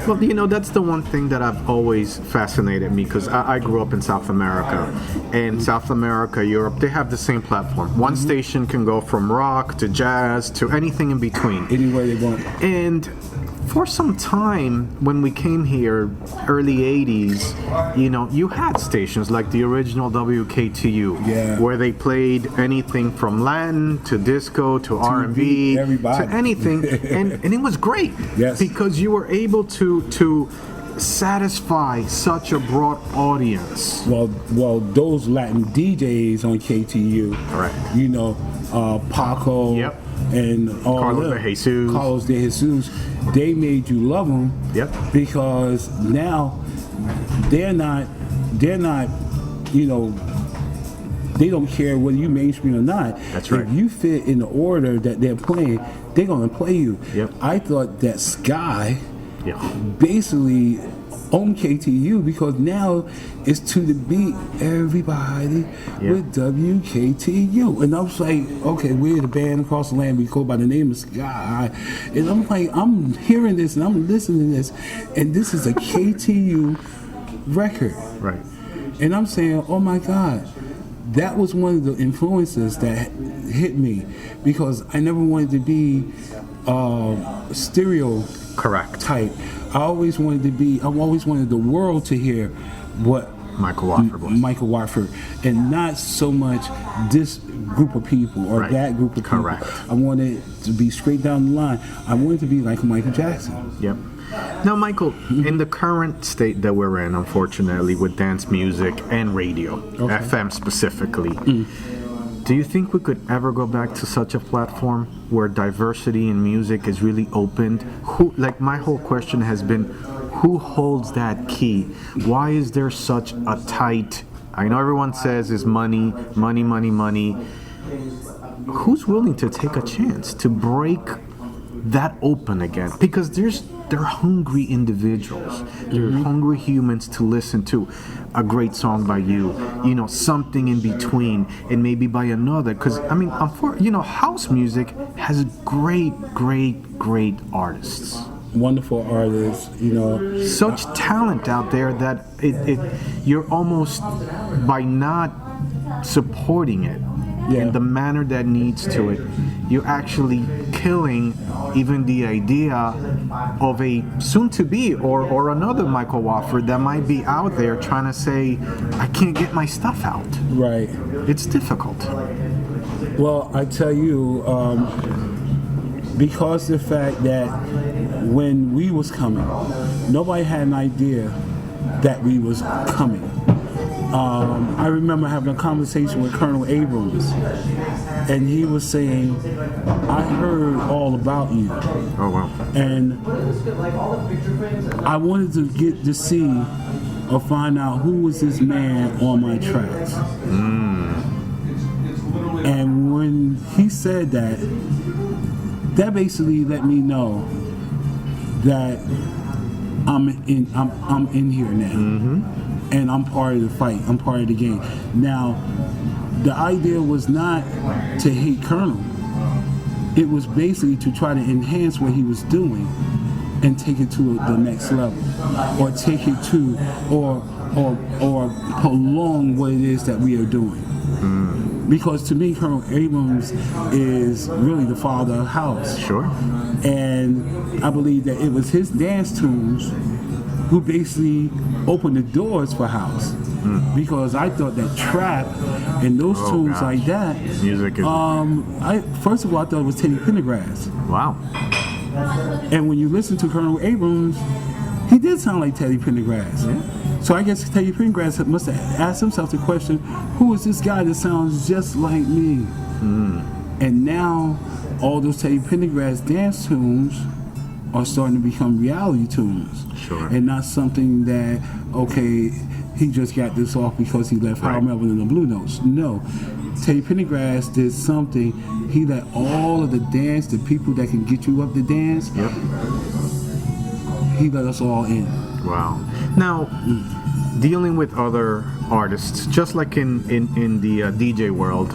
[SPEAKER 1] Well, that's the one thing that I've always fascinated me, because I grew up in South America. And South America, Europe, they have the same platform. One station can go from rock to jazz to anything in between.
[SPEAKER 2] Anywhere they want.
[SPEAKER 1] And for some time, when we came here, early 80s, you had stations like the original WKTU, where they played anything from Latin to disco to R&B to anything, and it was great, because you were able to satisfy such a broad audience.
[SPEAKER 2] Well, those Latin DJs on KTU,
[SPEAKER 1] correct?
[SPEAKER 2] Paco, and all Carlos de Jesus, they made you love them, because now they're not, they don't care whether you mainstream or not.
[SPEAKER 1] That's right.
[SPEAKER 2] If you fit in the order that they're playing, they're gonna play you. I thought that Sky basically on KTU, because now it's to the beat, everybody with WKTU. And I was like, okay, we're the band across the land, we go by the name of Sky. And I'm like, I'm hearing this and I'm listening to this, and this is a KTU record.
[SPEAKER 1] Right.
[SPEAKER 2] And I'm saying, oh my God, that was one of the influences that hit me, because I never wanted to be stereo type. I always wanted the world to hear what
[SPEAKER 1] Michael Watford was.
[SPEAKER 2] Michael Watford, and not so much this group of people or that group of people.
[SPEAKER 1] Correct.
[SPEAKER 2] I wanted to be straight down the line. I wanted to be like Michael Jackson.
[SPEAKER 1] Yep. Now, Michael, in the current state that we're in, unfortunately, with dance music and radio, FM specifically, do you think we could ever go back to such a platform where diversity in music is really opened? My whole question has been, who holds that key? Why is there such a tight, I know everyone says is money. Who's willing to take a chance to break that open again? Because they're hungry individuals. They're hungry humans to listen to a great song by you, something in between, and maybe by another. Because, house music has great artists.
[SPEAKER 2] Wonderful artists,
[SPEAKER 1] Such talent out there that you're almost, by not supporting it in the manner that needs to it, you're actually killing even the idea of a soon-to-be or another Michael Watford that might be out there trying to say, I can't get my stuff out.
[SPEAKER 2] Right.
[SPEAKER 1] It's difficult.
[SPEAKER 2] Well, I tell you, because the fact that when we was coming, nobody had an idea that we was coming. I remember having a conversation with Colonel Abrams, and he was saying, I heard all about you.
[SPEAKER 1] Oh, wow.
[SPEAKER 2] And I wanted to get to see or find out who was this man on my tracks. And when he said that, that basically let me know that I'm in here now. And I'm part of the fight. I'm part of the game. Now, the idea was not to hate Colonel. It was basically to try to enhance what he was doing and take it to the next level, or take it to, or prolong what it is that we are doing. Because to me, Colonel Abrams is really the father of house.
[SPEAKER 1] Sure.
[SPEAKER 2] And I believe that it was his dance tunes who basically opened the doors for house. Because I thought that trap and those tunes like that,
[SPEAKER 1] music is
[SPEAKER 2] first of all, I thought it was Teddy Pendergrass.
[SPEAKER 1] Wow.
[SPEAKER 2] And when you listen to Colonel Abrams, he did sound like Teddy Pendergrass. So I guess Teddy Pendergrass must have asked himself the question, who is this guy that sounds just like me? And now all those Teddy Pendergrass dance tunes are starting to become reality tunes.
[SPEAKER 1] Sure.
[SPEAKER 2] And not something that, okay, he just got this off because he left Howard Melvin and the Blue Notes. No. Teddy Pendergrass did something. He let all of the dance, the people that can get you up to dance, he let us all in.
[SPEAKER 1] Wow. Now, dealing with other artists, just like in the DJ world,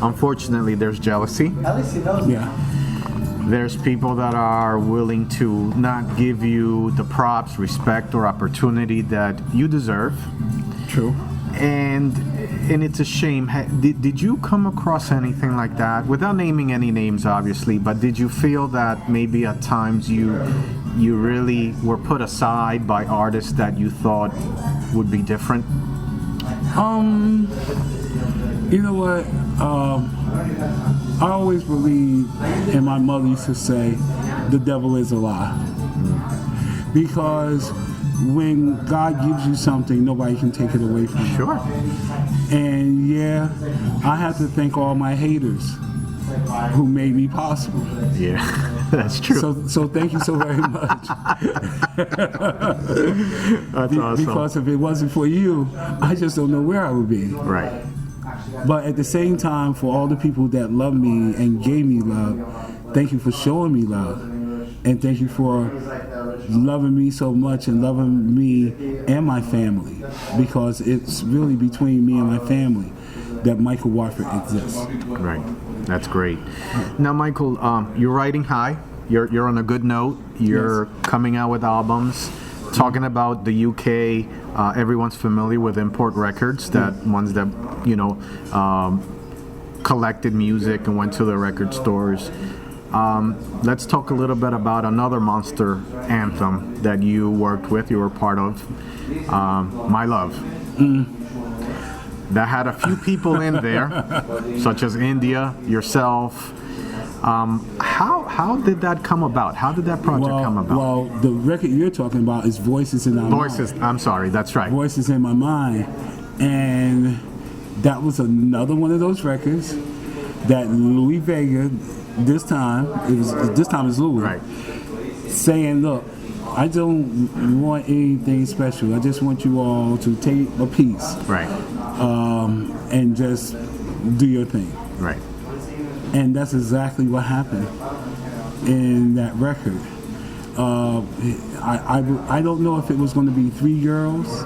[SPEAKER 1] unfortunately, there's jealousy.
[SPEAKER 2] Yeah.
[SPEAKER 1] There's people that are willing to not give you the props, respect, or opportunity that you deserve.
[SPEAKER 2] True.
[SPEAKER 1] And it's a shame. Did you come across anything like that? Without naming any names, obviously, but did you feel that maybe at times you really were put aside by artists that you thought would be different?
[SPEAKER 2] You know what? I always believe, and my mother used to say, the devil is a lie. Because when God gives you something, nobody can take it away from you.
[SPEAKER 1] Sure.
[SPEAKER 2] And yeah, I have to thank all my haters who made me possible.
[SPEAKER 1] Yeah, that's true.
[SPEAKER 2] So thank you so very much.
[SPEAKER 1] That's awesome.
[SPEAKER 2] Because if it wasn't for you, I just don't know where I would be.
[SPEAKER 1] Right.
[SPEAKER 2] But at the same time, for all the people that love me and gave me love, thank you for showing me love. And thank you for loving me so much and loving me and my family. Because it's really between me and my family that Michael Watford exists.
[SPEAKER 1] Right. That's great. Now, Michael, you're riding high. You're on a good note. You're coming out with albums. Talking about the UK, everyone's familiar with Import Records, ones that, collected music and went to the record stores. Let's talk a little bit about another monster anthem that you worked with, you were part of, My Love. That had a few people in there, such as India, yourself. How did that come about? How did that project come about?
[SPEAKER 2] Well, the record you're talking about is Voices in Our
[SPEAKER 1] Voices,
[SPEAKER 2] Mind.
[SPEAKER 1] I'm sorry, that's right.
[SPEAKER 2] Voices in My Mind. And that was another one of those records that Louis Vega, this time it's Louis,
[SPEAKER 1] Right.
[SPEAKER 2] saying, look, I don't want anything special. I just want you all to take a piece.
[SPEAKER 1] Right.
[SPEAKER 2] And just do your thing.
[SPEAKER 1] Right.
[SPEAKER 2] And that's exactly what happened in that record. I don't know if it was going to be 3 girls.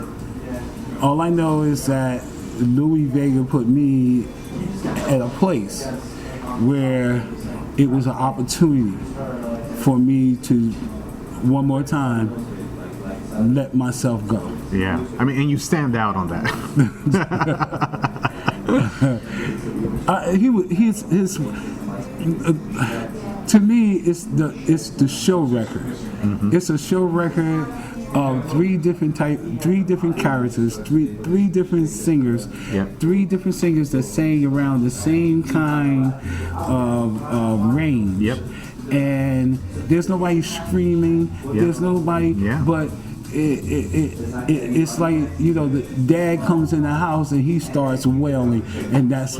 [SPEAKER 2] All I know is that Louis Vega put me at a place where it was an opportunity for me to, one more time, let myself go.
[SPEAKER 1] Yeah. I mean, and you stand out on that.
[SPEAKER 2] To me, it's the show record. It's a show record of three different characters, three different singers, three different singers that sang around the same kind of range.
[SPEAKER 1] Yep.
[SPEAKER 2] And there's nobody screaming. There's nobody, but. It's like, the dad comes in the house and he starts wailing, and that's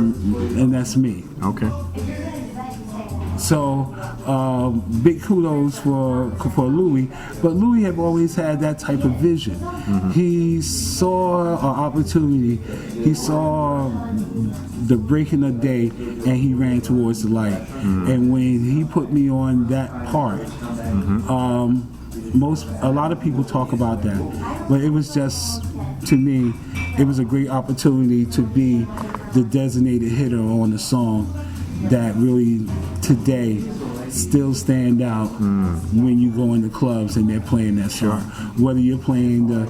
[SPEAKER 2] me.
[SPEAKER 1] Okay.
[SPEAKER 2] So big kudos for Louis, but Louis have always had that type of vision. He saw an opportunity. He saw the breaking of day, and he ran towards the light. And when he put me on that part, a lot of people talk about that, but it was just, to me, it was a great opportunity to be the designated hitter on the song that really today still stand out when you go into clubs and they're playing that song. Whether you're playing the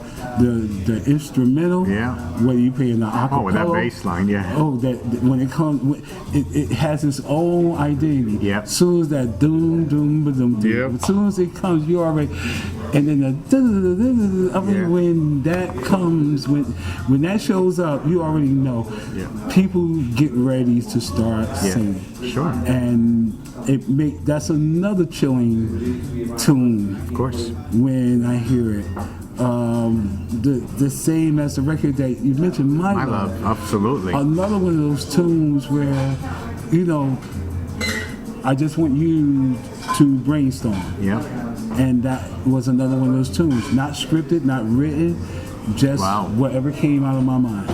[SPEAKER 2] instrumental, whether you're playing the acapella.
[SPEAKER 1] Oh, with that bass line,
[SPEAKER 2] that when it comes, it has its own identity. As soon as that doom doom doom doom, as soon as it comes, you already. And then when that comes, when that shows up, you already know. People get ready to start singing.
[SPEAKER 1] Sure.
[SPEAKER 2] And that's another chilling tune.
[SPEAKER 1] Of course.
[SPEAKER 2] When I hear it. the same as the record that you mentioned, My Love.
[SPEAKER 1] Absolutely.
[SPEAKER 2] Another one of those tunes where, you know, I just want you to brainstorm.
[SPEAKER 1] Yeah.
[SPEAKER 2] And that was another one of those tunes. Not scripted, not written, just whatever came out of my mind.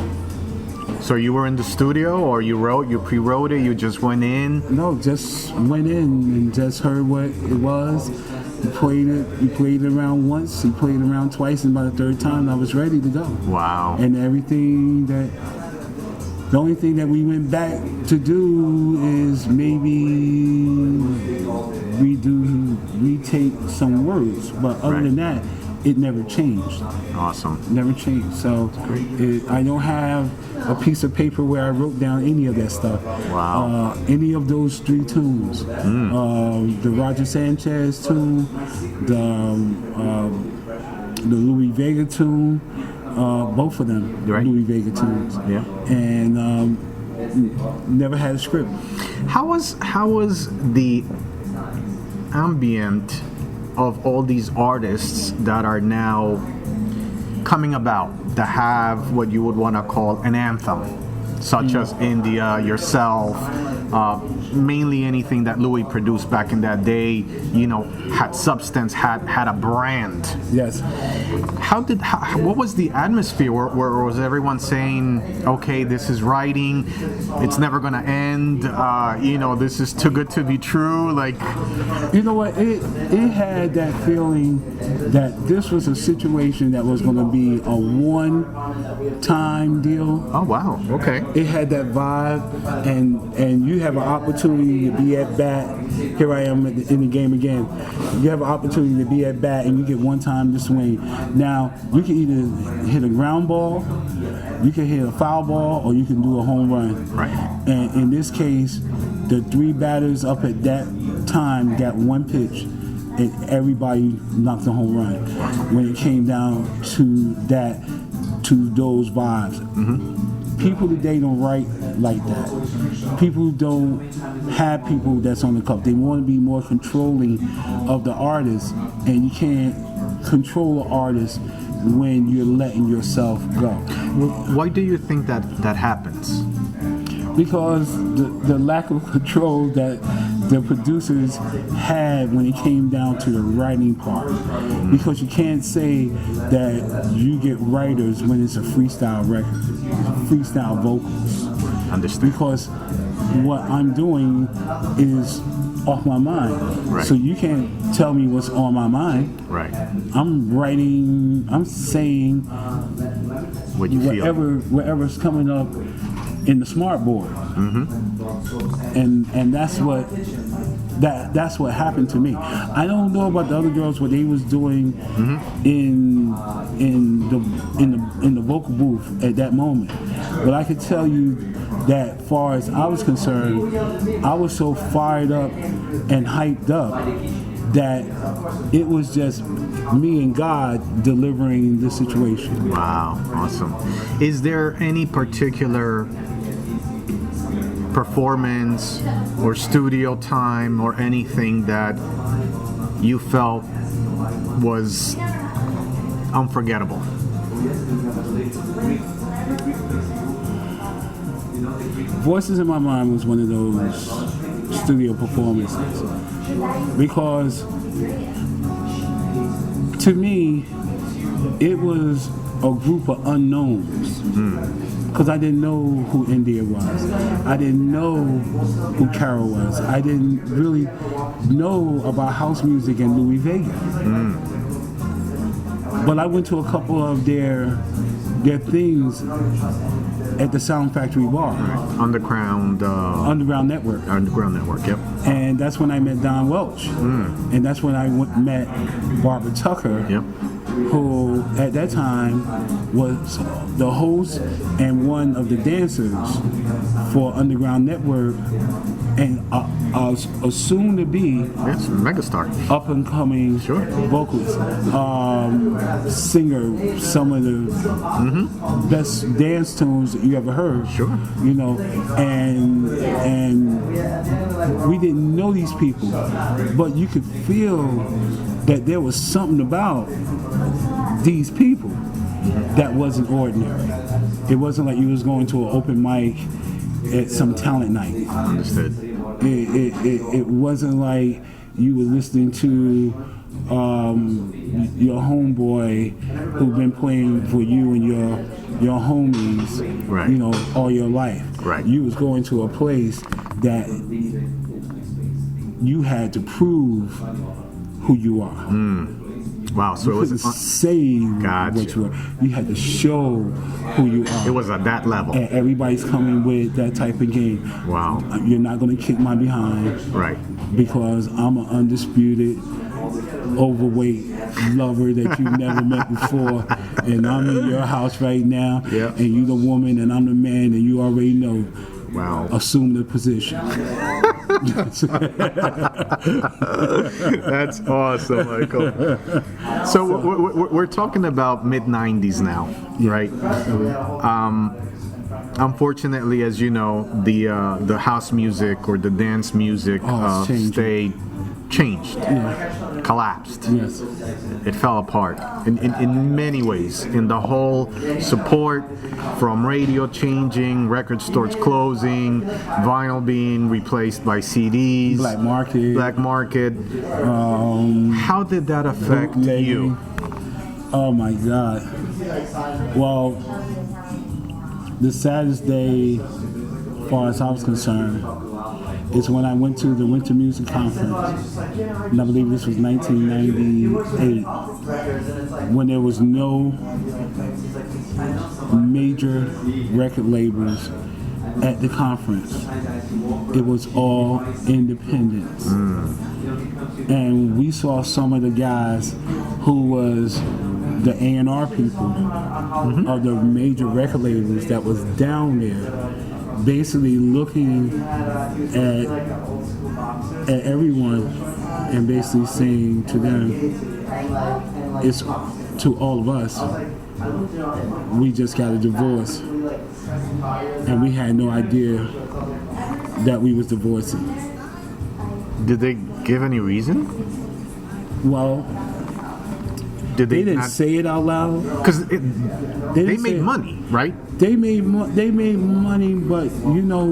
[SPEAKER 1] So you were in the studio, or you pre-wrote it, you just went in?
[SPEAKER 2] No, just went in and just heard what it was. You played it around once, you played it around twice, and by the third time I was ready to go.
[SPEAKER 1] Wow.
[SPEAKER 2] And the only thing that we went back to do is maybe retake some words, but other than that, it never changed.
[SPEAKER 1] Awesome.
[SPEAKER 2] Never changed. So I don't have a piece of paper where I wrote down any of that stuff.
[SPEAKER 1] Wow.
[SPEAKER 2] Any of those three tunes. The Roger Sanchez tune, the Louis Vega tune, both of them Louis Vega tunes.
[SPEAKER 1] Yeah.
[SPEAKER 2] And never had a script.
[SPEAKER 1] How was the ambient of all these artists that are now coming about, that have what you would want to call an anthem, such as India, yourself, mainly anything that Louis produced back in that day, you know, had substance, had a brand.
[SPEAKER 2] Yes.
[SPEAKER 1] What was the atmosphere? Where was everyone saying, okay, this is writing, it's never gonna end, you know, this is too good to be true? Like,
[SPEAKER 2] you know what, it had that feeling that this was a situation that was gonna be a one-time deal.
[SPEAKER 1] oh wow, okay.
[SPEAKER 2] It had that vibe, and you have an opportunity to be at bat. Here I am in the game again. You have an opportunity to be at bat, and you get one time to swing. Now, you can either hit a ground ball, you can hit a foul ball, or you can do a home run.
[SPEAKER 1] Right.
[SPEAKER 2] And in this case, the three batters up at that time got one pitch, and everybody knocked a home run. When it came down to those vibes. People today don't write like that. People don't have people that's on the cup. They want to be more controlling of the artist, and you can't control an artist when you're letting yourself go.
[SPEAKER 1] Why do you think that happens?
[SPEAKER 2] Because the lack of control that the producers had when it came down to the writing part. Because you can't say that you get writers when it's a freestyle record, freestyle vocals.
[SPEAKER 1] Understand.
[SPEAKER 2] Because what I'm doing is off my mind.
[SPEAKER 1] Right.
[SPEAKER 2] So you can't tell me what's on my mind.
[SPEAKER 1] Right.
[SPEAKER 2] I'm writing, I'm saying
[SPEAKER 1] What you feel.
[SPEAKER 2] whatever's coming up in the smart board. And that's what happened to me. I don't know about the other girls, what they was doing in the vocal booth at that moment, but I could tell you that far as I was concerned, I was so fired up and hyped up that it was just me and God delivering the situation.
[SPEAKER 1] Wow, awesome. Is there any particular performance or studio time or anything that you felt was unforgettable?
[SPEAKER 2] Voices in My Mind was one of those studio performances, because to me it was a group of unknowns. Because I didn't know who India was. I didn't know who Carol was. I didn't really know about house music and Louis Vega. But I went to a couple of their things at the Sound Factory Bar.
[SPEAKER 1] Underground
[SPEAKER 2] Network.
[SPEAKER 1] Underground Network, yep.
[SPEAKER 2] And that's when I met Don Welch. And that's when I met Barbara Tucker.
[SPEAKER 1] Yep.
[SPEAKER 2] Who at that time was the host and one of the dancers for Underground Network and a soon to be
[SPEAKER 1] It's a megastar.
[SPEAKER 2] up and coming
[SPEAKER 1] Sure.
[SPEAKER 2] vocalist, singer, some of the best dance tunes that you ever heard.
[SPEAKER 1] Sure.
[SPEAKER 2] You know, and we didn't know these people, but you could feel that there was something about these people that wasn't ordinary. It wasn't like you was going to an open mic at some talent night.
[SPEAKER 1] Understood.
[SPEAKER 2] It wasn't like you were listening to your homeboy who've been playing for you and your homies,
[SPEAKER 1] Right.
[SPEAKER 2] you know, all your life.
[SPEAKER 1] Right.
[SPEAKER 2] You was going to a place that you had to prove who you are.
[SPEAKER 1] Wow. So it
[SPEAKER 2] You couldn't
[SPEAKER 1] was.
[SPEAKER 2] say
[SPEAKER 1] Gotcha.
[SPEAKER 2] what you were. You had to show who you are.
[SPEAKER 1] It was at that level.
[SPEAKER 2] And everybody's coming with that type of game.
[SPEAKER 1] Wow.
[SPEAKER 2] You're not going to kick my behind
[SPEAKER 1] Right.
[SPEAKER 2] because I'm an undisputed, overweight lover that you've never met before, and I'm in your house right now,
[SPEAKER 1] Yeah.
[SPEAKER 2] and you the woman and I'm the man, and you already know.
[SPEAKER 1] Wow.
[SPEAKER 2] Assume the position.
[SPEAKER 1] That's awesome, Michael. So we're talking about mid-90s now, right? Unfortunately, as you know, the house music or the dance music
[SPEAKER 2] it's
[SPEAKER 1] changed,
[SPEAKER 2] Yeah.
[SPEAKER 1] collapsed.
[SPEAKER 2] Yes.
[SPEAKER 1] It fell apart in many ways. In the whole support from radio changing, record stores closing, vinyl being replaced by CDs,
[SPEAKER 2] Black market.
[SPEAKER 1] How did that affect you?
[SPEAKER 2] Oh my God. Well, the saddest day, as far as I was concerned, is when I went to the Winter Music Conference, and I believe this was 1998, when there was no major record labels at the conference. It was all independents. And we saw some of the guys who was the A&R people of the major record labels that was down there, basically looking at everyone and basically saying to them, it's to all of us, we just got a divorce, and we had no idea that we was divorcing.
[SPEAKER 1] Did they give any reason?
[SPEAKER 2] Well,
[SPEAKER 1] Did
[SPEAKER 2] they didn't
[SPEAKER 1] not
[SPEAKER 2] say it out loud.
[SPEAKER 1] Because they
[SPEAKER 2] didn't say
[SPEAKER 1] made
[SPEAKER 2] it.
[SPEAKER 1] money, right?
[SPEAKER 2] They made money, but you know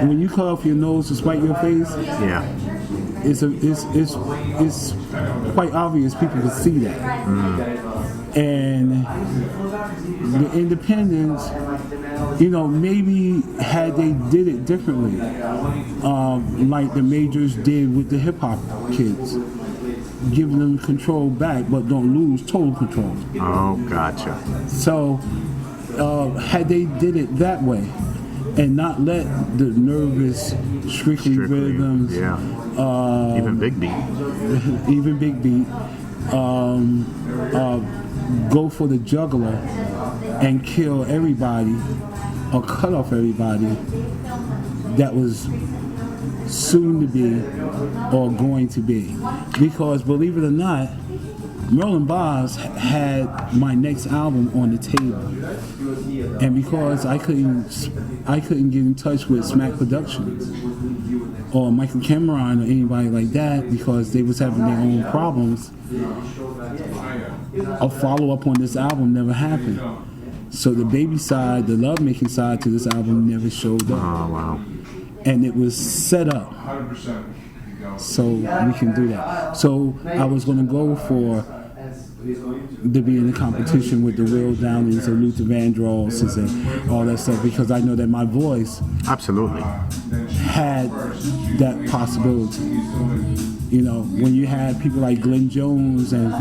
[SPEAKER 2] when you cut off your nose to spite your face,
[SPEAKER 1] Yeah.
[SPEAKER 2] it's quite obvious people can see that. And the independents, you know, maybe had they did it differently, like the majors did with the hip hop kids, giving them control back, but don't lose total control.
[SPEAKER 1] Oh, gotcha.
[SPEAKER 2] So, had they did it that way, and not let the nervous, strictly rhythms,
[SPEAKER 1] Yeah. Even Big Beat.
[SPEAKER 2] even Big Beat, go for the juggler and kill everybody or cut off everybody that was soon to be or going to be. Because believe it or not, Merlin Bobs had my next album on the table, and because I couldn't get in touch with Smack Productions or Michael Cameron or anybody like that because they was having their own problems, a follow-up on this album never happened. So the baby side, the love-making side to this album never showed up.
[SPEAKER 1] Oh, wow.
[SPEAKER 2] And it was set up so we can do that. So I was going to go for to be in the competition with the Will Downings and Luther Vandross and all that stuff because I know that my voice
[SPEAKER 1] Absolutely.
[SPEAKER 2] had that possibility. You know, when you had people like Glenn Jones and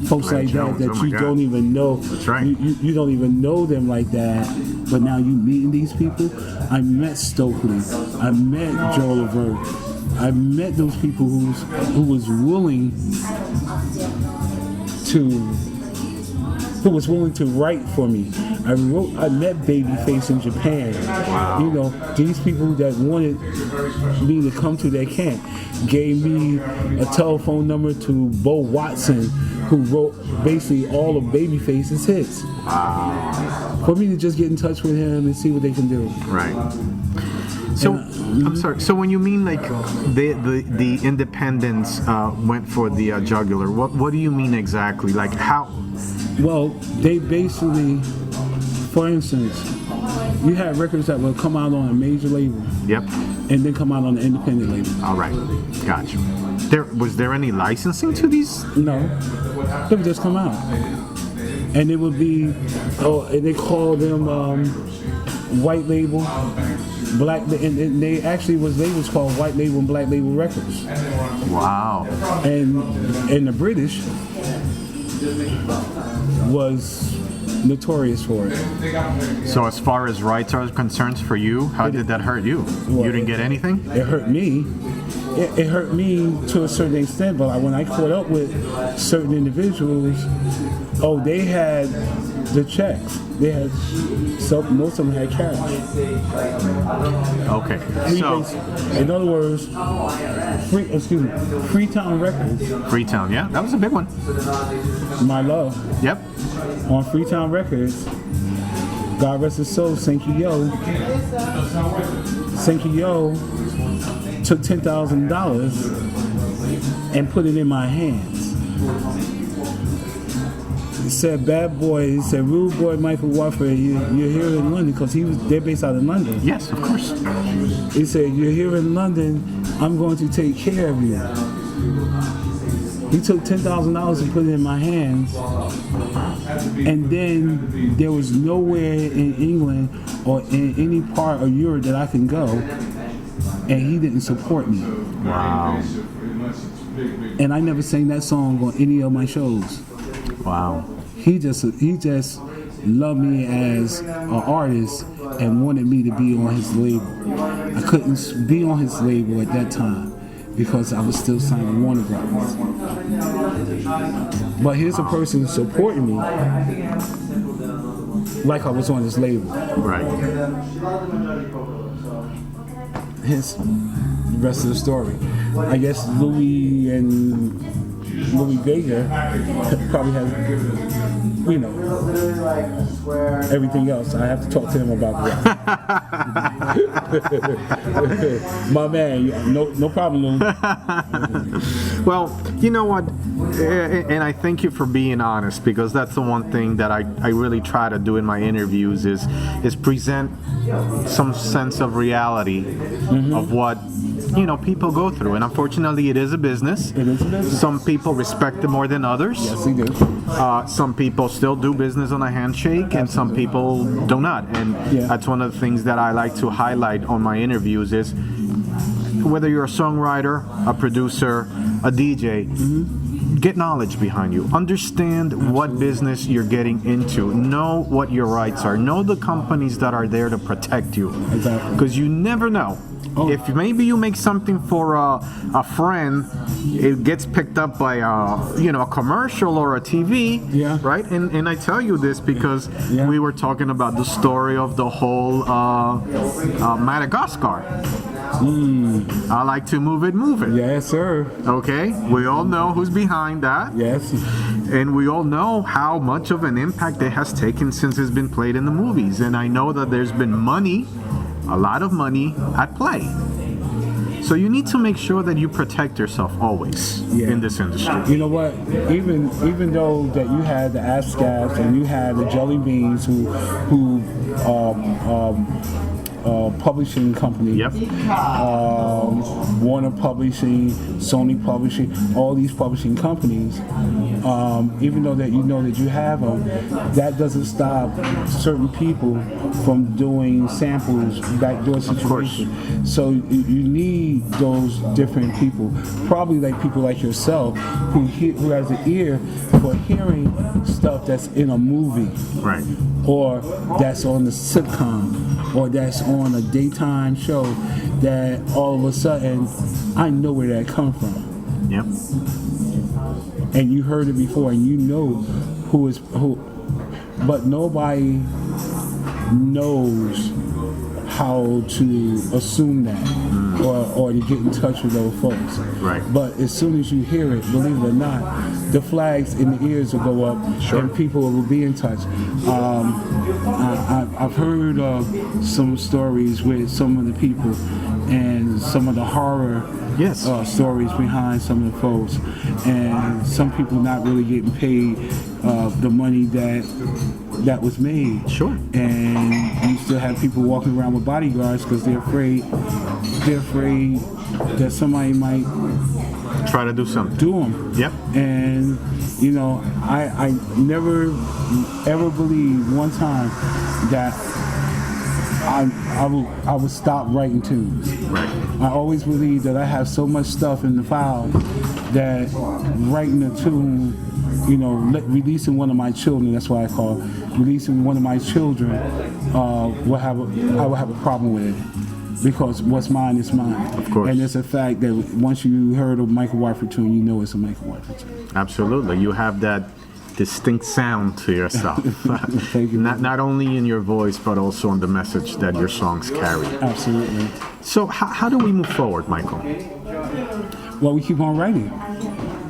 [SPEAKER 2] folks
[SPEAKER 1] Glenn
[SPEAKER 2] like
[SPEAKER 1] Jones,
[SPEAKER 2] that
[SPEAKER 1] oh my
[SPEAKER 2] you
[SPEAKER 1] God.
[SPEAKER 2] don't even know.
[SPEAKER 1] That's right.
[SPEAKER 2] You don't even know them like that. But now you meeting these people. I met Stokely. I met Joel Levert. I met those people who was willing to write for me. I met Babyface in Japan.
[SPEAKER 1] Wow.
[SPEAKER 2] You know, these people that wanted me to come to their camp gave me a telephone number to Bo Watson, who wrote basically all of Babyface's hits.
[SPEAKER 1] Wow.
[SPEAKER 2] For me to just get in touch with him and see what they can do.
[SPEAKER 1] Right. So I'm sorry. So when you mean like the independents went for the jugular, what do you mean exactly? Like how?
[SPEAKER 2] Well, they basically, for instance, you had records that would come out on a major label.
[SPEAKER 1] Yep.
[SPEAKER 2] And then come out on the independent label.
[SPEAKER 1] All right. Gotcha. Was there any licensing to these?
[SPEAKER 2] No. They would just come out. And it would be, and they call them white label, black, and they actually was labels called white label and black label records.
[SPEAKER 1] Wow.
[SPEAKER 2] And the British was notorious for it.
[SPEAKER 1] So as far as rights are concerned for you, how did that hurt you?
[SPEAKER 2] Well,
[SPEAKER 1] you didn't get anything?
[SPEAKER 2] It hurt me. It hurt me to a certain extent, but when I caught up with certain individuals, they had the checks. They had most of them had cash.
[SPEAKER 1] Okay. So
[SPEAKER 2] in other words, Freetown Records.
[SPEAKER 1] Freetown, yeah, that was a big one.
[SPEAKER 2] My Love.
[SPEAKER 1] Yep.
[SPEAKER 2] On Freetown Records, God rest his soul, Sankey Yo took $10,000 and put it in my hands. He said, "Bad boy," he said, "Rude boy Michael Watford, you're here in London," because they're based out in London.
[SPEAKER 1] Yes, of course.
[SPEAKER 2] He said, "You're here in London, I'm going to take care of you." He took $10,000 and put it in my hands, and then there was nowhere in England or in any part of Europe that I can go, and he didn't support me.
[SPEAKER 1] Wow.
[SPEAKER 2] And I never sang that song on any of my shows.
[SPEAKER 1] Wow.
[SPEAKER 2] He just loved me as an artist and wanted me to be on his label. I couldn't be on his label at that time because I was still signing Warner Brothers. But here's a person supporting me like I was on his label.
[SPEAKER 1] Right.
[SPEAKER 2] Hence the rest of the story. I guess Louis Vega probably has, everything else. I have to talk to him about that. My man, no problem, Louis.
[SPEAKER 1] Well, you know what? And I thank you for being honest, because that's the one thing that I really try to do in my interviews is present some sense of reality of what people go through. And unfortunately, it is a business.
[SPEAKER 2] It is a business.
[SPEAKER 1] Some people respect it more than others.
[SPEAKER 2] Yes, they do.
[SPEAKER 1] Some people still do business on a handshake, and some people do not. And that's one of the things that I like to highlight on my interviews is whether you're a songwriter, a producer, a DJ, get knowledge behind you. Understand what business you're getting into. Know what your rights are. Know the companies that are there to protect you.
[SPEAKER 2] Exactly.
[SPEAKER 1] Because you never know. If maybe you make something for a friend, it gets picked up by a commercial or a TV, right? And I tell you this because we were talking about the story of the whole Madagascar. I like to move it.
[SPEAKER 2] Yes, sir.
[SPEAKER 1] Okay, we all know who's behind that.
[SPEAKER 2] Yes.
[SPEAKER 1] And we all know how much of an impact it has taken since it's been played in the movies. And I know that there's been money, a lot of money at play. So you need to make sure that you protect yourself always in this industry.
[SPEAKER 2] You know what? Even though that you had the ASCAPs and you had the Jelly Beans who publishing company, Warner Publishing, Sony Publishing, all these publishing companies, even though that that you have them, that doesn't stop certain people from doing samples, backdoor situations. So you need those different people, probably like people like yourself, who has an ear for hearing stuff that's in a movie,
[SPEAKER 1] right,
[SPEAKER 2] or that's on the sitcom, or that's on a daytime show, that all of a sudden I know where that comes from.
[SPEAKER 1] Yep.
[SPEAKER 2] And you heard it before, and you know who is who, but nobody knows how to assume that or to get in touch with those folks.
[SPEAKER 1] Right.
[SPEAKER 2] But as soon as you hear it, believe it or not, the flags in the ears will go up
[SPEAKER 1] Sure.
[SPEAKER 2] and people will be in touch. I've heard some stories with some of the people and some of the horror
[SPEAKER 1] Yes.
[SPEAKER 2] stories behind some of the folks, and some people not really getting paid the money that was made.
[SPEAKER 1] Sure.
[SPEAKER 2] And you still have people walking around with bodyguards because they're afraid that somebody might
[SPEAKER 1] Try to do something.
[SPEAKER 2] do them.
[SPEAKER 1] Yep.
[SPEAKER 2] And you know, I never ever believed one time that I would stop writing tunes.
[SPEAKER 1] Right.
[SPEAKER 2] I always believed that I have so much stuff in the file that writing a tune, you know, releasing one of my children, that's why I call it, releasing one of my children, I would have a problem with it. Because what's mine is mine.
[SPEAKER 1] Of course.
[SPEAKER 2] And it's a fact that once you heard a Michael Watford tune, you know it's a Michael Watford tune.
[SPEAKER 1] Absolutely. You have that distinct sound to yourself.
[SPEAKER 2] Thank you.
[SPEAKER 1] Not only in your voice, but also in the message that your songs carry.
[SPEAKER 2] Absolutely.
[SPEAKER 1] So how do we move forward, Michael?
[SPEAKER 2] Well, we keep on writing.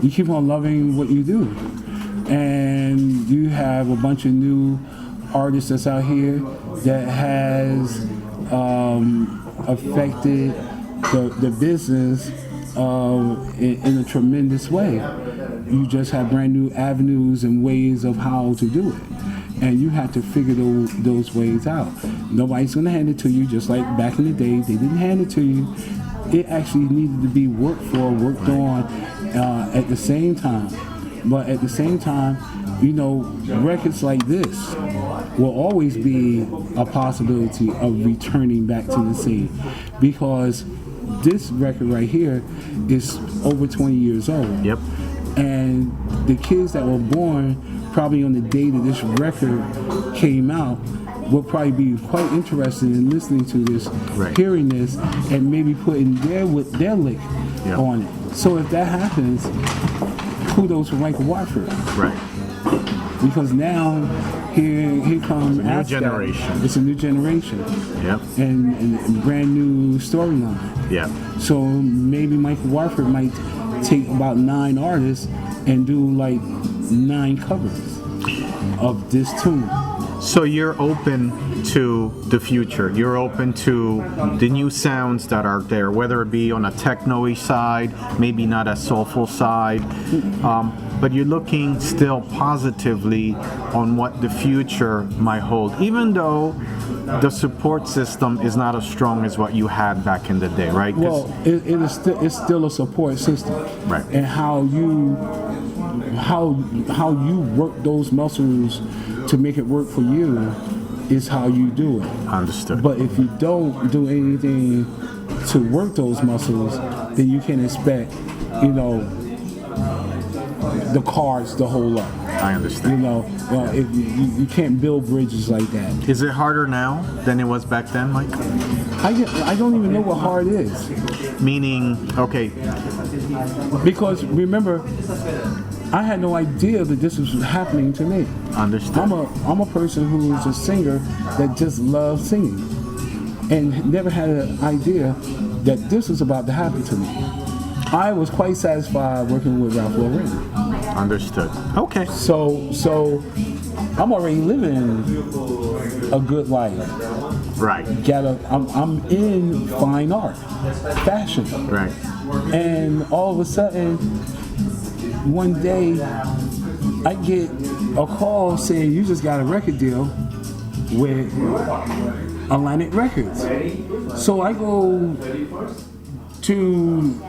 [SPEAKER 2] You keep on loving what you do. And you have a bunch of new artists that's out here that has affected the business in a tremendous way. You just have brand new avenues and ways of how to do it. And you have to figure those ways out. Nobody's going to hand it to you, just like back in the day, they didn't hand it to you. It actually needed to be worked on at the same time. But at the same time, you know, records like this will always be a possibility of returning back to the scene, because this record right here is over 20 years old.
[SPEAKER 1] Yep.
[SPEAKER 2] And the kids that were born probably on the day that this record came out will probably be quite interested in listening to this,
[SPEAKER 1] Right.
[SPEAKER 2] hearing this, and maybe putting their lick
[SPEAKER 1] Yep.
[SPEAKER 2] on it. So if that happens, kudos for Michael Watford.
[SPEAKER 1] Right.
[SPEAKER 2] Because now here comes
[SPEAKER 1] It's a new
[SPEAKER 2] ASCAP.
[SPEAKER 1] generation.
[SPEAKER 2] It's a new generation
[SPEAKER 1] Yep.
[SPEAKER 2] and brand new storyline.
[SPEAKER 1] Yep.
[SPEAKER 2] So maybe Michael Watford might take about 9 artists and do like 9 covers of this tune.
[SPEAKER 1] So you're open to the future. You're open to the new sounds that are there, whether it be on a techno-y side, maybe not a soulful side, but you're looking still positively on what the future might hold, even though the support system is not as strong as what you had back in the day, right? 'Cause-
[SPEAKER 2] Well, it's still a support system,
[SPEAKER 1] Right.
[SPEAKER 2] And how you work those muscles to make it work for you is how you do it.
[SPEAKER 1] Understood.
[SPEAKER 2] But if you don't do anything to work those muscles, then you can expect, you know, the cards to hold up.
[SPEAKER 1] I
[SPEAKER 2] You
[SPEAKER 1] understand.
[SPEAKER 2] know, if you can't build bridges like that.
[SPEAKER 1] Is it harder now than it was back then, Mike?
[SPEAKER 2] I don't even know what hard is.
[SPEAKER 1] Meaning, okay,
[SPEAKER 2] Because remember, I had no idea that this was happening to me.
[SPEAKER 1] understood.
[SPEAKER 2] I'm a person who is a singer that just loves singing, and never had an idea that this was about to happen to me. I was quite satisfied working with Ralph Lauren.
[SPEAKER 1] Understood. Okay.
[SPEAKER 2] So I'm already living a good life.
[SPEAKER 1] Right.
[SPEAKER 2] I'm in fine art, fashion.
[SPEAKER 1] Right.
[SPEAKER 2] And all of a sudden, one day, I get a call saying you just got a record deal with Atlantic Records. So I go to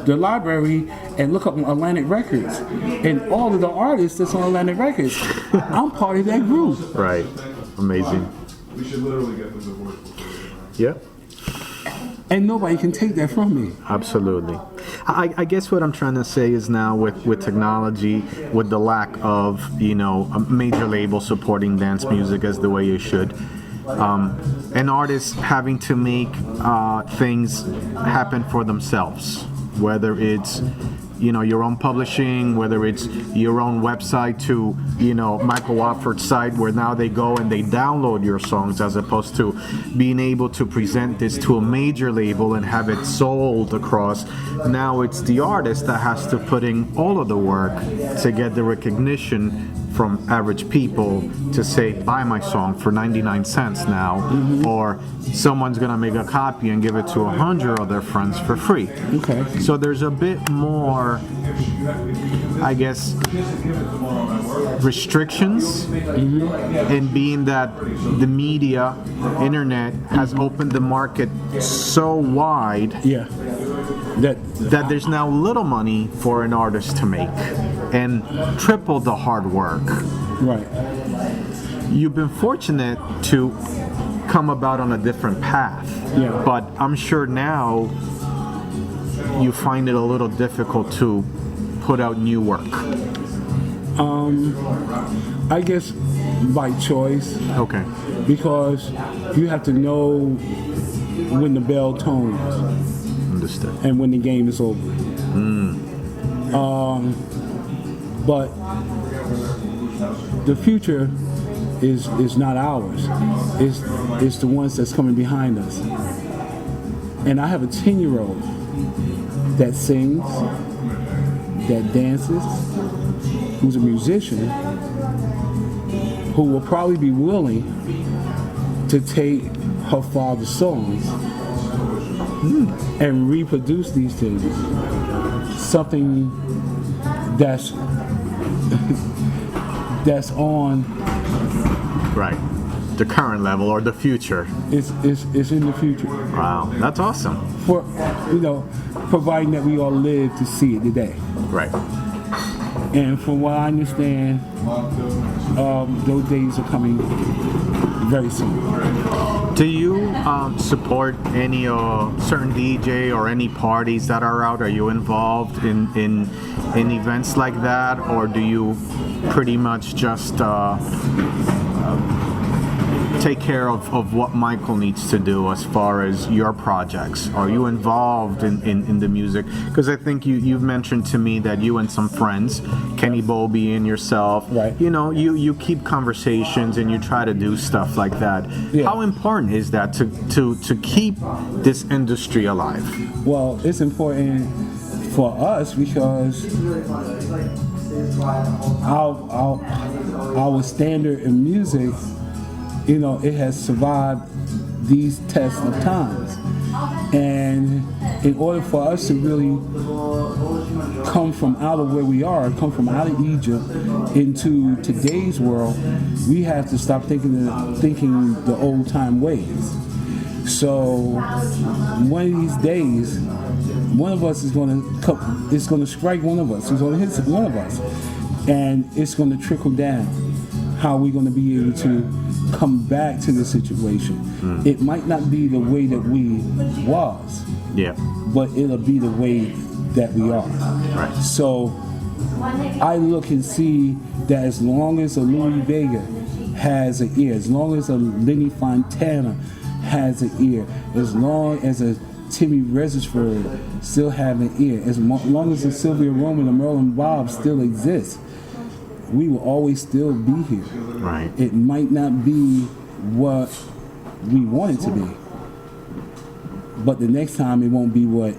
[SPEAKER 2] the library and look up Atlantic Records, and all of the artists that's on Atlantic Records, I'm part of that group.
[SPEAKER 1] Right. Amazing.
[SPEAKER 3] We should literally get them divorced.
[SPEAKER 1] Yep.
[SPEAKER 2] And nobody can take that from me.
[SPEAKER 1] Absolutely. I guess what I'm trying to say is now with technology, with the lack of, you know, a major label supporting dance music as the way it should, and artists having to make things happen for themselves, whether it's your own publishing, whether it's your own website to, Michael Watford's site, where now they go and they download your songs, as opposed to being able to present this to a major label and have it sold across. Now it's the artist that has to put in all of the work to get the recognition from average people to say, buy my song for 99 cents now, or someone's gonna make a copy and give it to 100 of their friends for free.
[SPEAKER 2] Okay.
[SPEAKER 1] So there's a bit more, I guess, restrictions in being that the media, internet, has opened the market so wide
[SPEAKER 2] Yeah.
[SPEAKER 1] that there's now little money for an artist to make and triple the hard work.
[SPEAKER 2] Right.
[SPEAKER 1] You've been fortunate to come about on a different path,
[SPEAKER 2] Yeah.
[SPEAKER 1] but I'm sure now you find it a little difficult to put out new work.
[SPEAKER 2] I guess by choice,
[SPEAKER 1] Okay.
[SPEAKER 2] because you have to know when the bell tones
[SPEAKER 1] Understood.
[SPEAKER 2] and when the game is over. But the future is not ours. It's the ones that's coming behind us. And I have a 10-year-old that sings, that dances, who's a musician, who will probably be willing to take her father's songs and reproduce these things. Something that's that's on
[SPEAKER 1] Right. The current level or the future.
[SPEAKER 2] is in the future.
[SPEAKER 1] Wow. That's awesome.
[SPEAKER 2] For providing that we all live to see it today.
[SPEAKER 1] Right.
[SPEAKER 2] And from what I understand, those days are coming very soon.
[SPEAKER 1] Do you support any certain DJ or any parties that are out? Are you involved in events like that, or do you pretty much just take care of what Michael needs to do as far as your projects? Are you involved in the music? Because I think you've mentioned to me that you and some friends, Kenny Bobby and yourself,
[SPEAKER 2] Right.
[SPEAKER 1] You keep conversations and you try to do stuff like that.
[SPEAKER 2] Yeah.
[SPEAKER 1] How important is that to keep this industry alive?
[SPEAKER 2] Well, it's important for us because our standard in music, it has survived these tests of times. And in order for us to really come from out of where we are, come from out of Egypt into today's world, we have to stop thinking the old time ways. So one of these days, one of us is going to strike one of us. It's going to hit one of us, and it's going to trickle down. How are we going to be able to come back to the situation? It might not be the way that we was,
[SPEAKER 1] Yeah.
[SPEAKER 2] but it'll be the way that we are.
[SPEAKER 1] Right.
[SPEAKER 2] So I look and see that as long as a Louis Vega has an ear, as long as a Lenny Fontana has an ear, as long as a Timmy Regisford still have an ear, as long as a Sylvia Roman and Merlin Bob still exists, we will always still be here.
[SPEAKER 1] Right.
[SPEAKER 2] It might not be what we want it to be, but the next time it won't be what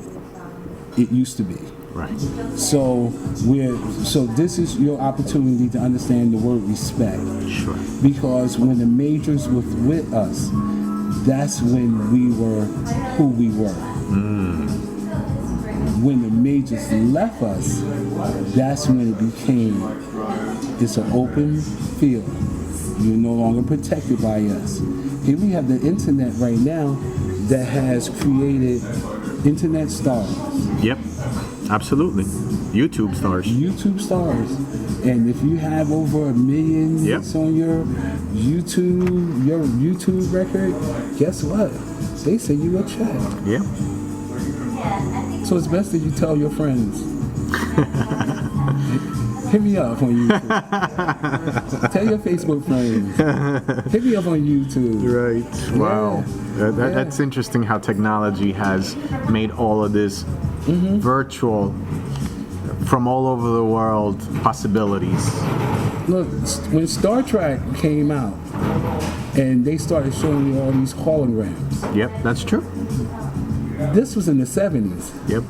[SPEAKER 2] it used to be.
[SPEAKER 1] Right.
[SPEAKER 2] So this is your opportunity to understand the word respect.
[SPEAKER 1] Sure.
[SPEAKER 2] Because when the majors was with us, that's when we were who we were. When the majors left us, that's when it became, it's an open field. You're no longer protected by us. Here we have the internet right now that has created internet stars.
[SPEAKER 1] Yep. Absolutely. YouTube stars.
[SPEAKER 2] YouTube stars. And if you have over 1 million hits on your YouTube record, guess what? They send you a check.
[SPEAKER 1] Yeah.
[SPEAKER 2] So it's best that you tell your friends. Hit me up on YouTube. Tell your Facebook friends. Hit me up on YouTube.
[SPEAKER 1] Right. Wow. That's interesting how technology has made all of this virtual from all over the world possibilities.
[SPEAKER 2] Look, when Star Trek came out and they started showing you all these holograms,
[SPEAKER 1] Yep, that's true.
[SPEAKER 2] this was in the 70s
[SPEAKER 1] Yep.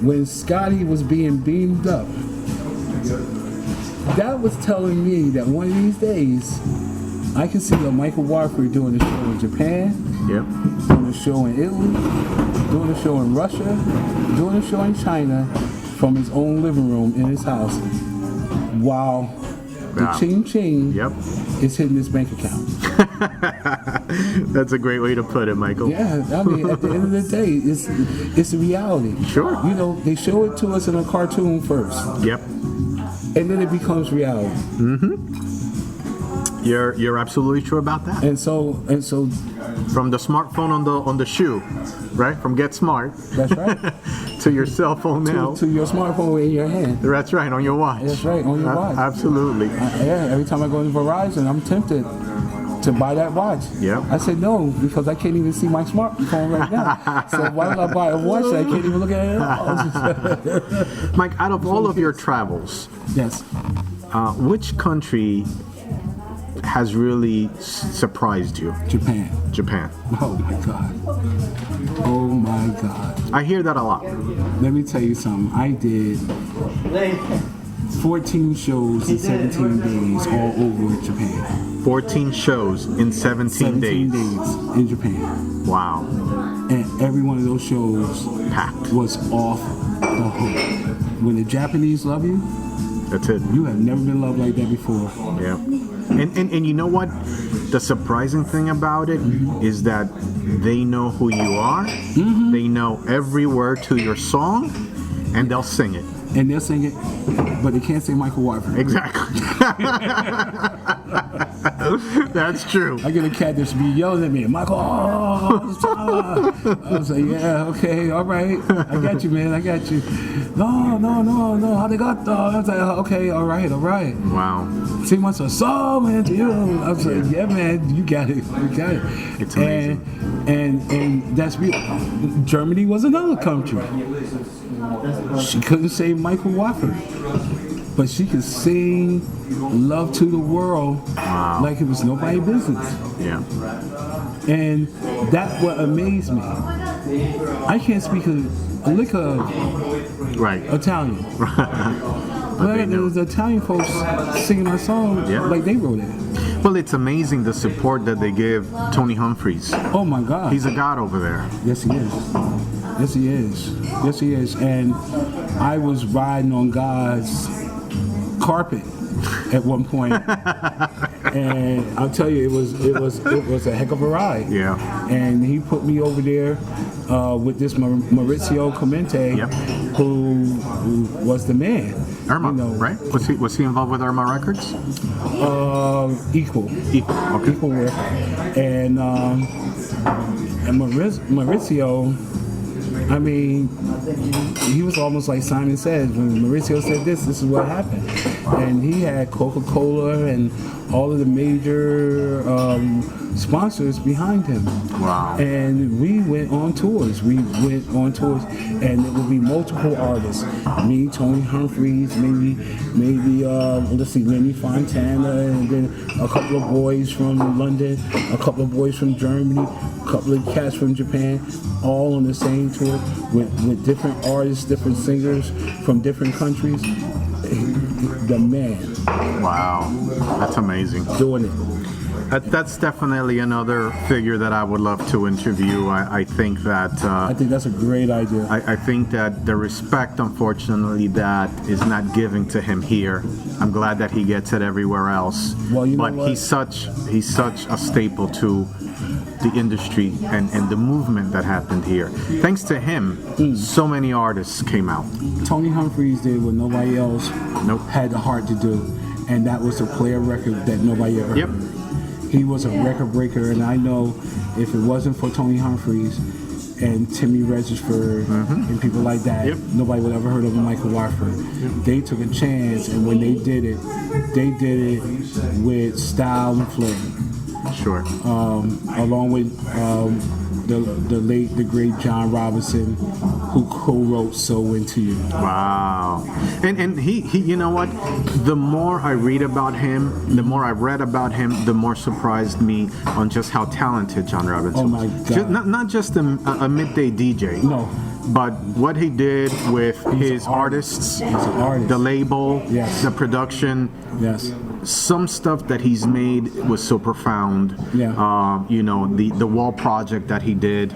[SPEAKER 2] when Scotty was being beamed up. That was telling me that one of these days I can see a Michael Watford doing a show in Japan,
[SPEAKER 1] Yep.
[SPEAKER 2] doing a show in Italy, doing a show in Russia, doing a show in China from his own living room in his house while the
[SPEAKER 1] Wow.
[SPEAKER 2] ching ching
[SPEAKER 1] Yep.
[SPEAKER 2] is hitting his bank account.
[SPEAKER 1] That's a great way to put it, Michael.
[SPEAKER 2] Yeah, I mean, at the end of the day, it's a reality.
[SPEAKER 1] Sure.
[SPEAKER 2] You know, they show it to us in a cartoon first,
[SPEAKER 1] Yep.
[SPEAKER 2] and then it becomes reality.
[SPEAKER 1] You're absolutely true about that.
[SPEAKER 2] And so
[SPEAKER 1] From the smartphone on the shoe, right? From Get Smart
[SPEAKER 2] that's right.
[SPEAKER 1] to your cell phone now.
[SPEAKER 2] to your smartphone in your hand.
[SPEAKER 1] That's right, on your watch.
[SPEAKER 2] That's right, on your watch.
[SPEAKER 1] Absolutely.
[SPEAKER 2] Yeah, every time I go to Verizon, I'm tempted to buy that watch.
[SPEAKER 1] Yeah.
[SPEAKER 2] I said no because I can't even see my smartphone right now. So why would I buy a watch that I can't even look at it at all?
[SPEAKER 1] Mike, out of all of your travels,
[SPEAKER 2] Yes.
[SPEAKER 1] which country has really surprised you?
[SPEAKER 2] Japan.
[SPEAKER 1] Japan.
[SPEAKER 2] Oh my God. Oh my God.
[SPEAKER 1] I hear that a lot.
[SPEAKER 2] Let me tell you something. I did 14 shows in 17 days all over Japan.
[SPEAKER 1] 14 shows in 17 days.
[SPEAKER 2] In Japan.
[SPEAKER 1] Wow.
[SPEAKER 2] And every one of those shows
[SPEAKER 1] Packed.
[SPEAKER 2] was off the hook. When the Japanese love you,
[SPEAKER 1] That's it.
[SPEAKER 2] you have never been loved like that before.
[SPEAKER 1] Yeah. And you know what? The surprising thing about it is that they know who you are. They know every word to your song, and they'll sing it.
[SPEAKER 2] And they'll sing it, but they can't say Michael Watford.
[SPEAKER 1] Exactly. That's true.
[SPEAKER 2] I get a cat that should be yelling at me, Michael, I was like, yeah, okay, all right. I got you, man, I got you. No, arigato. I was like, okay, all right.
[SPEAKER 1] Wow.
[SPEAKER 2] See what's a song, man, to you. I was like, yeah, man, you got it.
[SPEAKER 1] It's amazing.
[SPEAKER 2] And that's Germany was another country. She couldn't say Michael Watford, but she could sing "Love to the World" like it was nobody's business.
[SPEAKER 1] Yeah.
[SPEAKER 2] And that what amazed me. I can't speak a lick of
[SPEAKER 1] Right.
[SPEAKER 2] Italian.
[SPEAKER 1] But they
[SPEAKER 2] But
[SPEAKER 1] know.
[SPEAKER 2] there's Italian folks singing my song
[SPEAKER 1] Yeah.
[SPEAKER 2] like they wrote it.
[SPEAKER 1] Well, it's amazing the support that they give Tony Humphries.
[SPEAKER 2] Oh my God.
[SPEAKER 1] He's a god over there.
[SPEAKER 2] Yes, he is. Yes, he is. Yes, he is. And I was riding on God's carpet at one point, and I'll tell you, it was a heck of a ride.
[SPEAKER 1] Yeah.
[SPEAKER 2] And he put me over there with this Maurizio Clemente,
[SPEAKER 1] Yep.
[SPEAKER 2] who was the man.
[SPEAKER 1] Irma,
[SPEAKER 2] You know,
[SPEAKER 1] right? Was he involved with Irma Records?
[SPEAKER 2] Equal.
[SPEAKER 1] Okay.
[SPEAKER 2] Equal work. And Maurizio, I mean, he was almost like Simon said. When Maurizio said this is what happened. And he had Coca-Cola and all of the major sponsors behind him.
[SPEAKER 1] Wow.
[SPEAKER 2] And we went on tours. And it would be multiple artists. Me, Tony Humphries, maybe let's see, Lenny Fontana, and then a couple of boys from London, a couple of boys from Germany, a couple of cats from Japan, all on the same tour with different artists, different singers from different countries. The man
[SPEAKER 1] Wow. That's amazing.
[SPEAKER 2] doing it.
[SPEAKER 1] That's definitely another figure that I would love to interview. I think that
[SPEAKER 2] I think that's a great idea.
[SPEAKER 1] I think that the respect, unfortunately, that is not given to him here. I'm glad that he gets it everywhere else.
[SPEAKER 2] Well, you know
[SPEAKER 1] but
[SPEAKER 2] what?
[SPEAKER 1] he's such a staple to the industry and the movement that happened here. Thanks to him, so many artists came out.
[SPEAKER 2] Tony Humphries did what nobody else
[SPEAKER 1] Nope.
[SPEAKER 2] had the heart to do, and that was to play a record that nobody ever
[SPEAKER 1] Yep.
[SPEAKER 2] heard. He was a record breaker, and I know if it wasn't for Tony Humphries and Timmy Regisford and people like that,
[SPEAKER 1] Yep.
[SPEAKER 2] nobody would ever heard of Michael Watford. They took a chance, and when they did it with style and flair.
[SPEAKER 1] Sure.
[SPEAKER 2] Along with the late, the great John Robinson, who co-wrote "So Into You."
[SPEAKER 1] Wow. And he you know what? The more I read about him, the more I read about him, the more surprised me on just how talented John Robinson
[SPEAKER 2] Oh my
[SPEAKER 1] was.
[SPEAKER 2] God.
[SPEAKER 1] Not just a midday DJ.
[SPEAKER 2] No.
[SPEAKER 1] But what he did with his artists,
[SPEAKER 2] He's an artist.
[SPEAKER 1] the label,
[SPEAKER 2] Yes.
[SPEAKER 1] the production,
[SPEAKER 2] Yes.
[SPEAKER 1] some stuff that he's made was so profound.
[SPEAKER 2] Yeah.
[SPEAKER 1] You know, the Wall project that he did.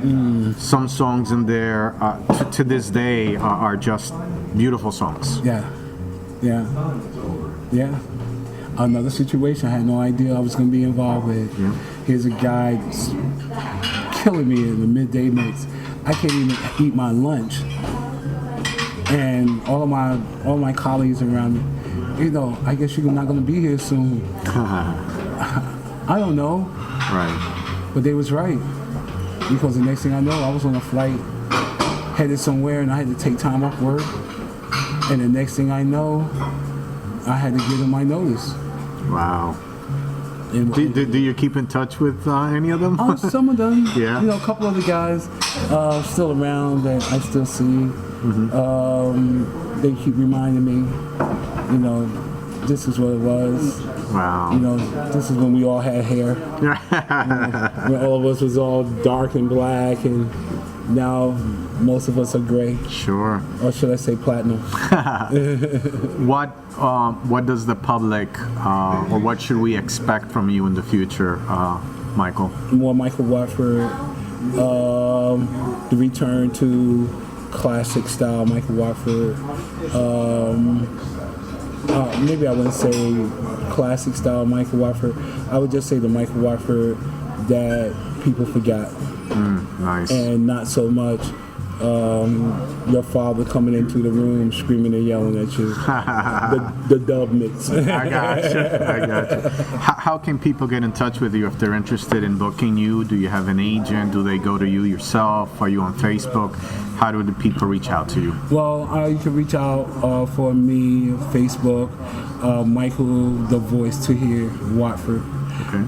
[SPEAKER 1] Some songs in there to this day are just beautiful songs.
[SPEAKER 2] Yeah. Yeah. Yeah. Another situation I had no idea I was going to be involved with.
[SPEAKER 1] Yeah.
[SPEAKER 2] Here's a guy that's killing me in the midday mix. I can't even eat my lunch, and all my colleagues around me, you know, I guess you're not going to be here soon. I don't know,
[SPEAKER 1] Right.
[SPEAKER 2] but they was right, because the next thing I know, I was on a flight headed somewhere, and I had to take time off work, and the next thing I know, I had to give them my notice.
[SPEAKER 1] Wow.
[SPEAKER 2] And
[SPEAKER 1] Do you keep in touch with any of them?
[SPEAKER 2] some of them,
[SPEAKER 1] Yeah.
[SPEAKER 2] you know, a couple of the guys still around that I still see. They keep reminding me, you know, this is what it was.
[SPEAKER 1] Wow.
[SPEAKER 2] You know, this is when we all had hair. When all of us was all dark and black, and now most of us are gray,
[SPEAKER 1] Sure.
[SPEAKER 2] or should I say platinum?
[SPEAKER 1] What does the public or what should we expect from you in the future, Michael?
[SPEAKER 2] More Michael Watford, the return to classic style Michael Watford. Maybe I wouldn't say classic style Michael Watford. I would just say the Michael Watford that people forgot,
[SPEAKER 1] Nice.
[SPEAKER 2] and not so much your father coming into the room screaming and yelling at you. the dub mix.
[SPEAKER 1] I got you. How can people get in touch with you if they're interested in booking you? Do you have an agent? Do they go to you yourself? Are you on Facebook? How do the people reach out to you?
[SPEAKER 2] Well, you can reach out for me, Facebook, Michael the Voice to Hear Watford.
[SPEAKER 1] Okay.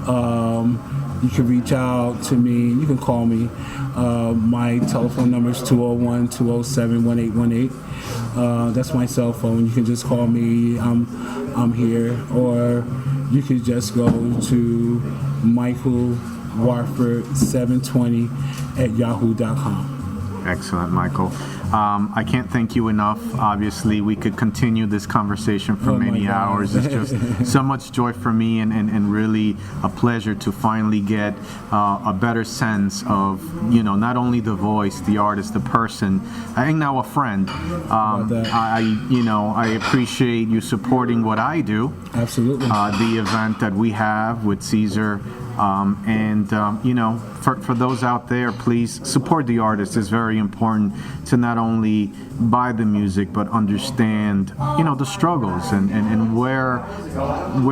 [SPEAKER 2] You can reach out to me. You can call me. My telephone number is 201-207-1818. That's my cell phone. You can just call me. I'm here. Or you could just go to Michael Watford 720 at yahoo.com.
[SPEAKER 1] Excellent, Michael. I can't thank you enough. Obviously, we could continue this conversation for
[SPEAKER 2] Oh my
[SPEAKER 1] many
[SPEAKER 2] God.
[SPEAKER 1] hours. It's just so much joy for me and really a pleasure to finally get a better sense of, you know, not only the voice, the artist, the person, I think now a friend.
[SPEAKER 2] that?
[SPEAKER 1] I appreciate you supporting what I do.
[SPEAKER 2] Absolutely.
[SPEAKER 1] The event that we have with Caesar. For those out there, please support the artist. It's very important to not only buy the music, but understand, the struggles and where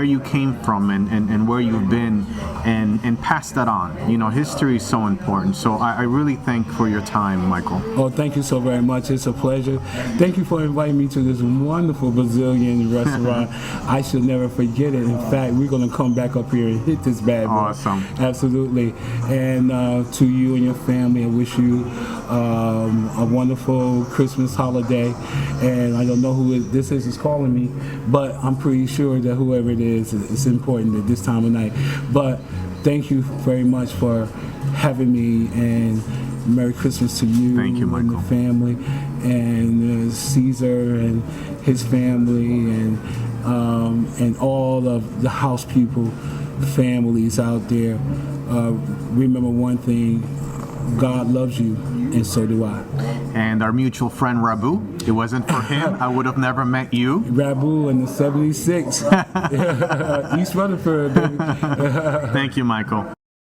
[SPEAKER 1] you came from and where you've been and pass that on. History is so important. So I really thank for your time, Michael.
[SPEAKER 2] Oh, thank you so very much. It's a pleasure. Thank you for inviting me to this wonderful Brazilian restaurant. I should never forget it. In fact, we're going to come back up here and hit this bad boy.
[SPEAKER 1] Awesome.
[SPEAKER 2] Absolutely. And to you and your family, I wish you a wonderful Christmas holiday. And I don't know who this is calling me, but I'm pretty sure that whoever it is, it's important at this time of night. But thank you very much for having me, and Merry Christmas to you,
[SPEAKER 1] Thank you,
[SPEAKER 2] and
[SPEAKER 1] Michael.
[SPEAKER 2] the family, and Caesar and his family, and all of the house people, families out there. Remember one thing: God loves you, and so do I.
[SPEAKER 1] And our mutual friend Rabu, it wasn't for him, I would have never met you.
[SPEAKER 2] Rabu in the 76, East Rutherford, baby.
[SPEAKER 1] Thank you, Michael.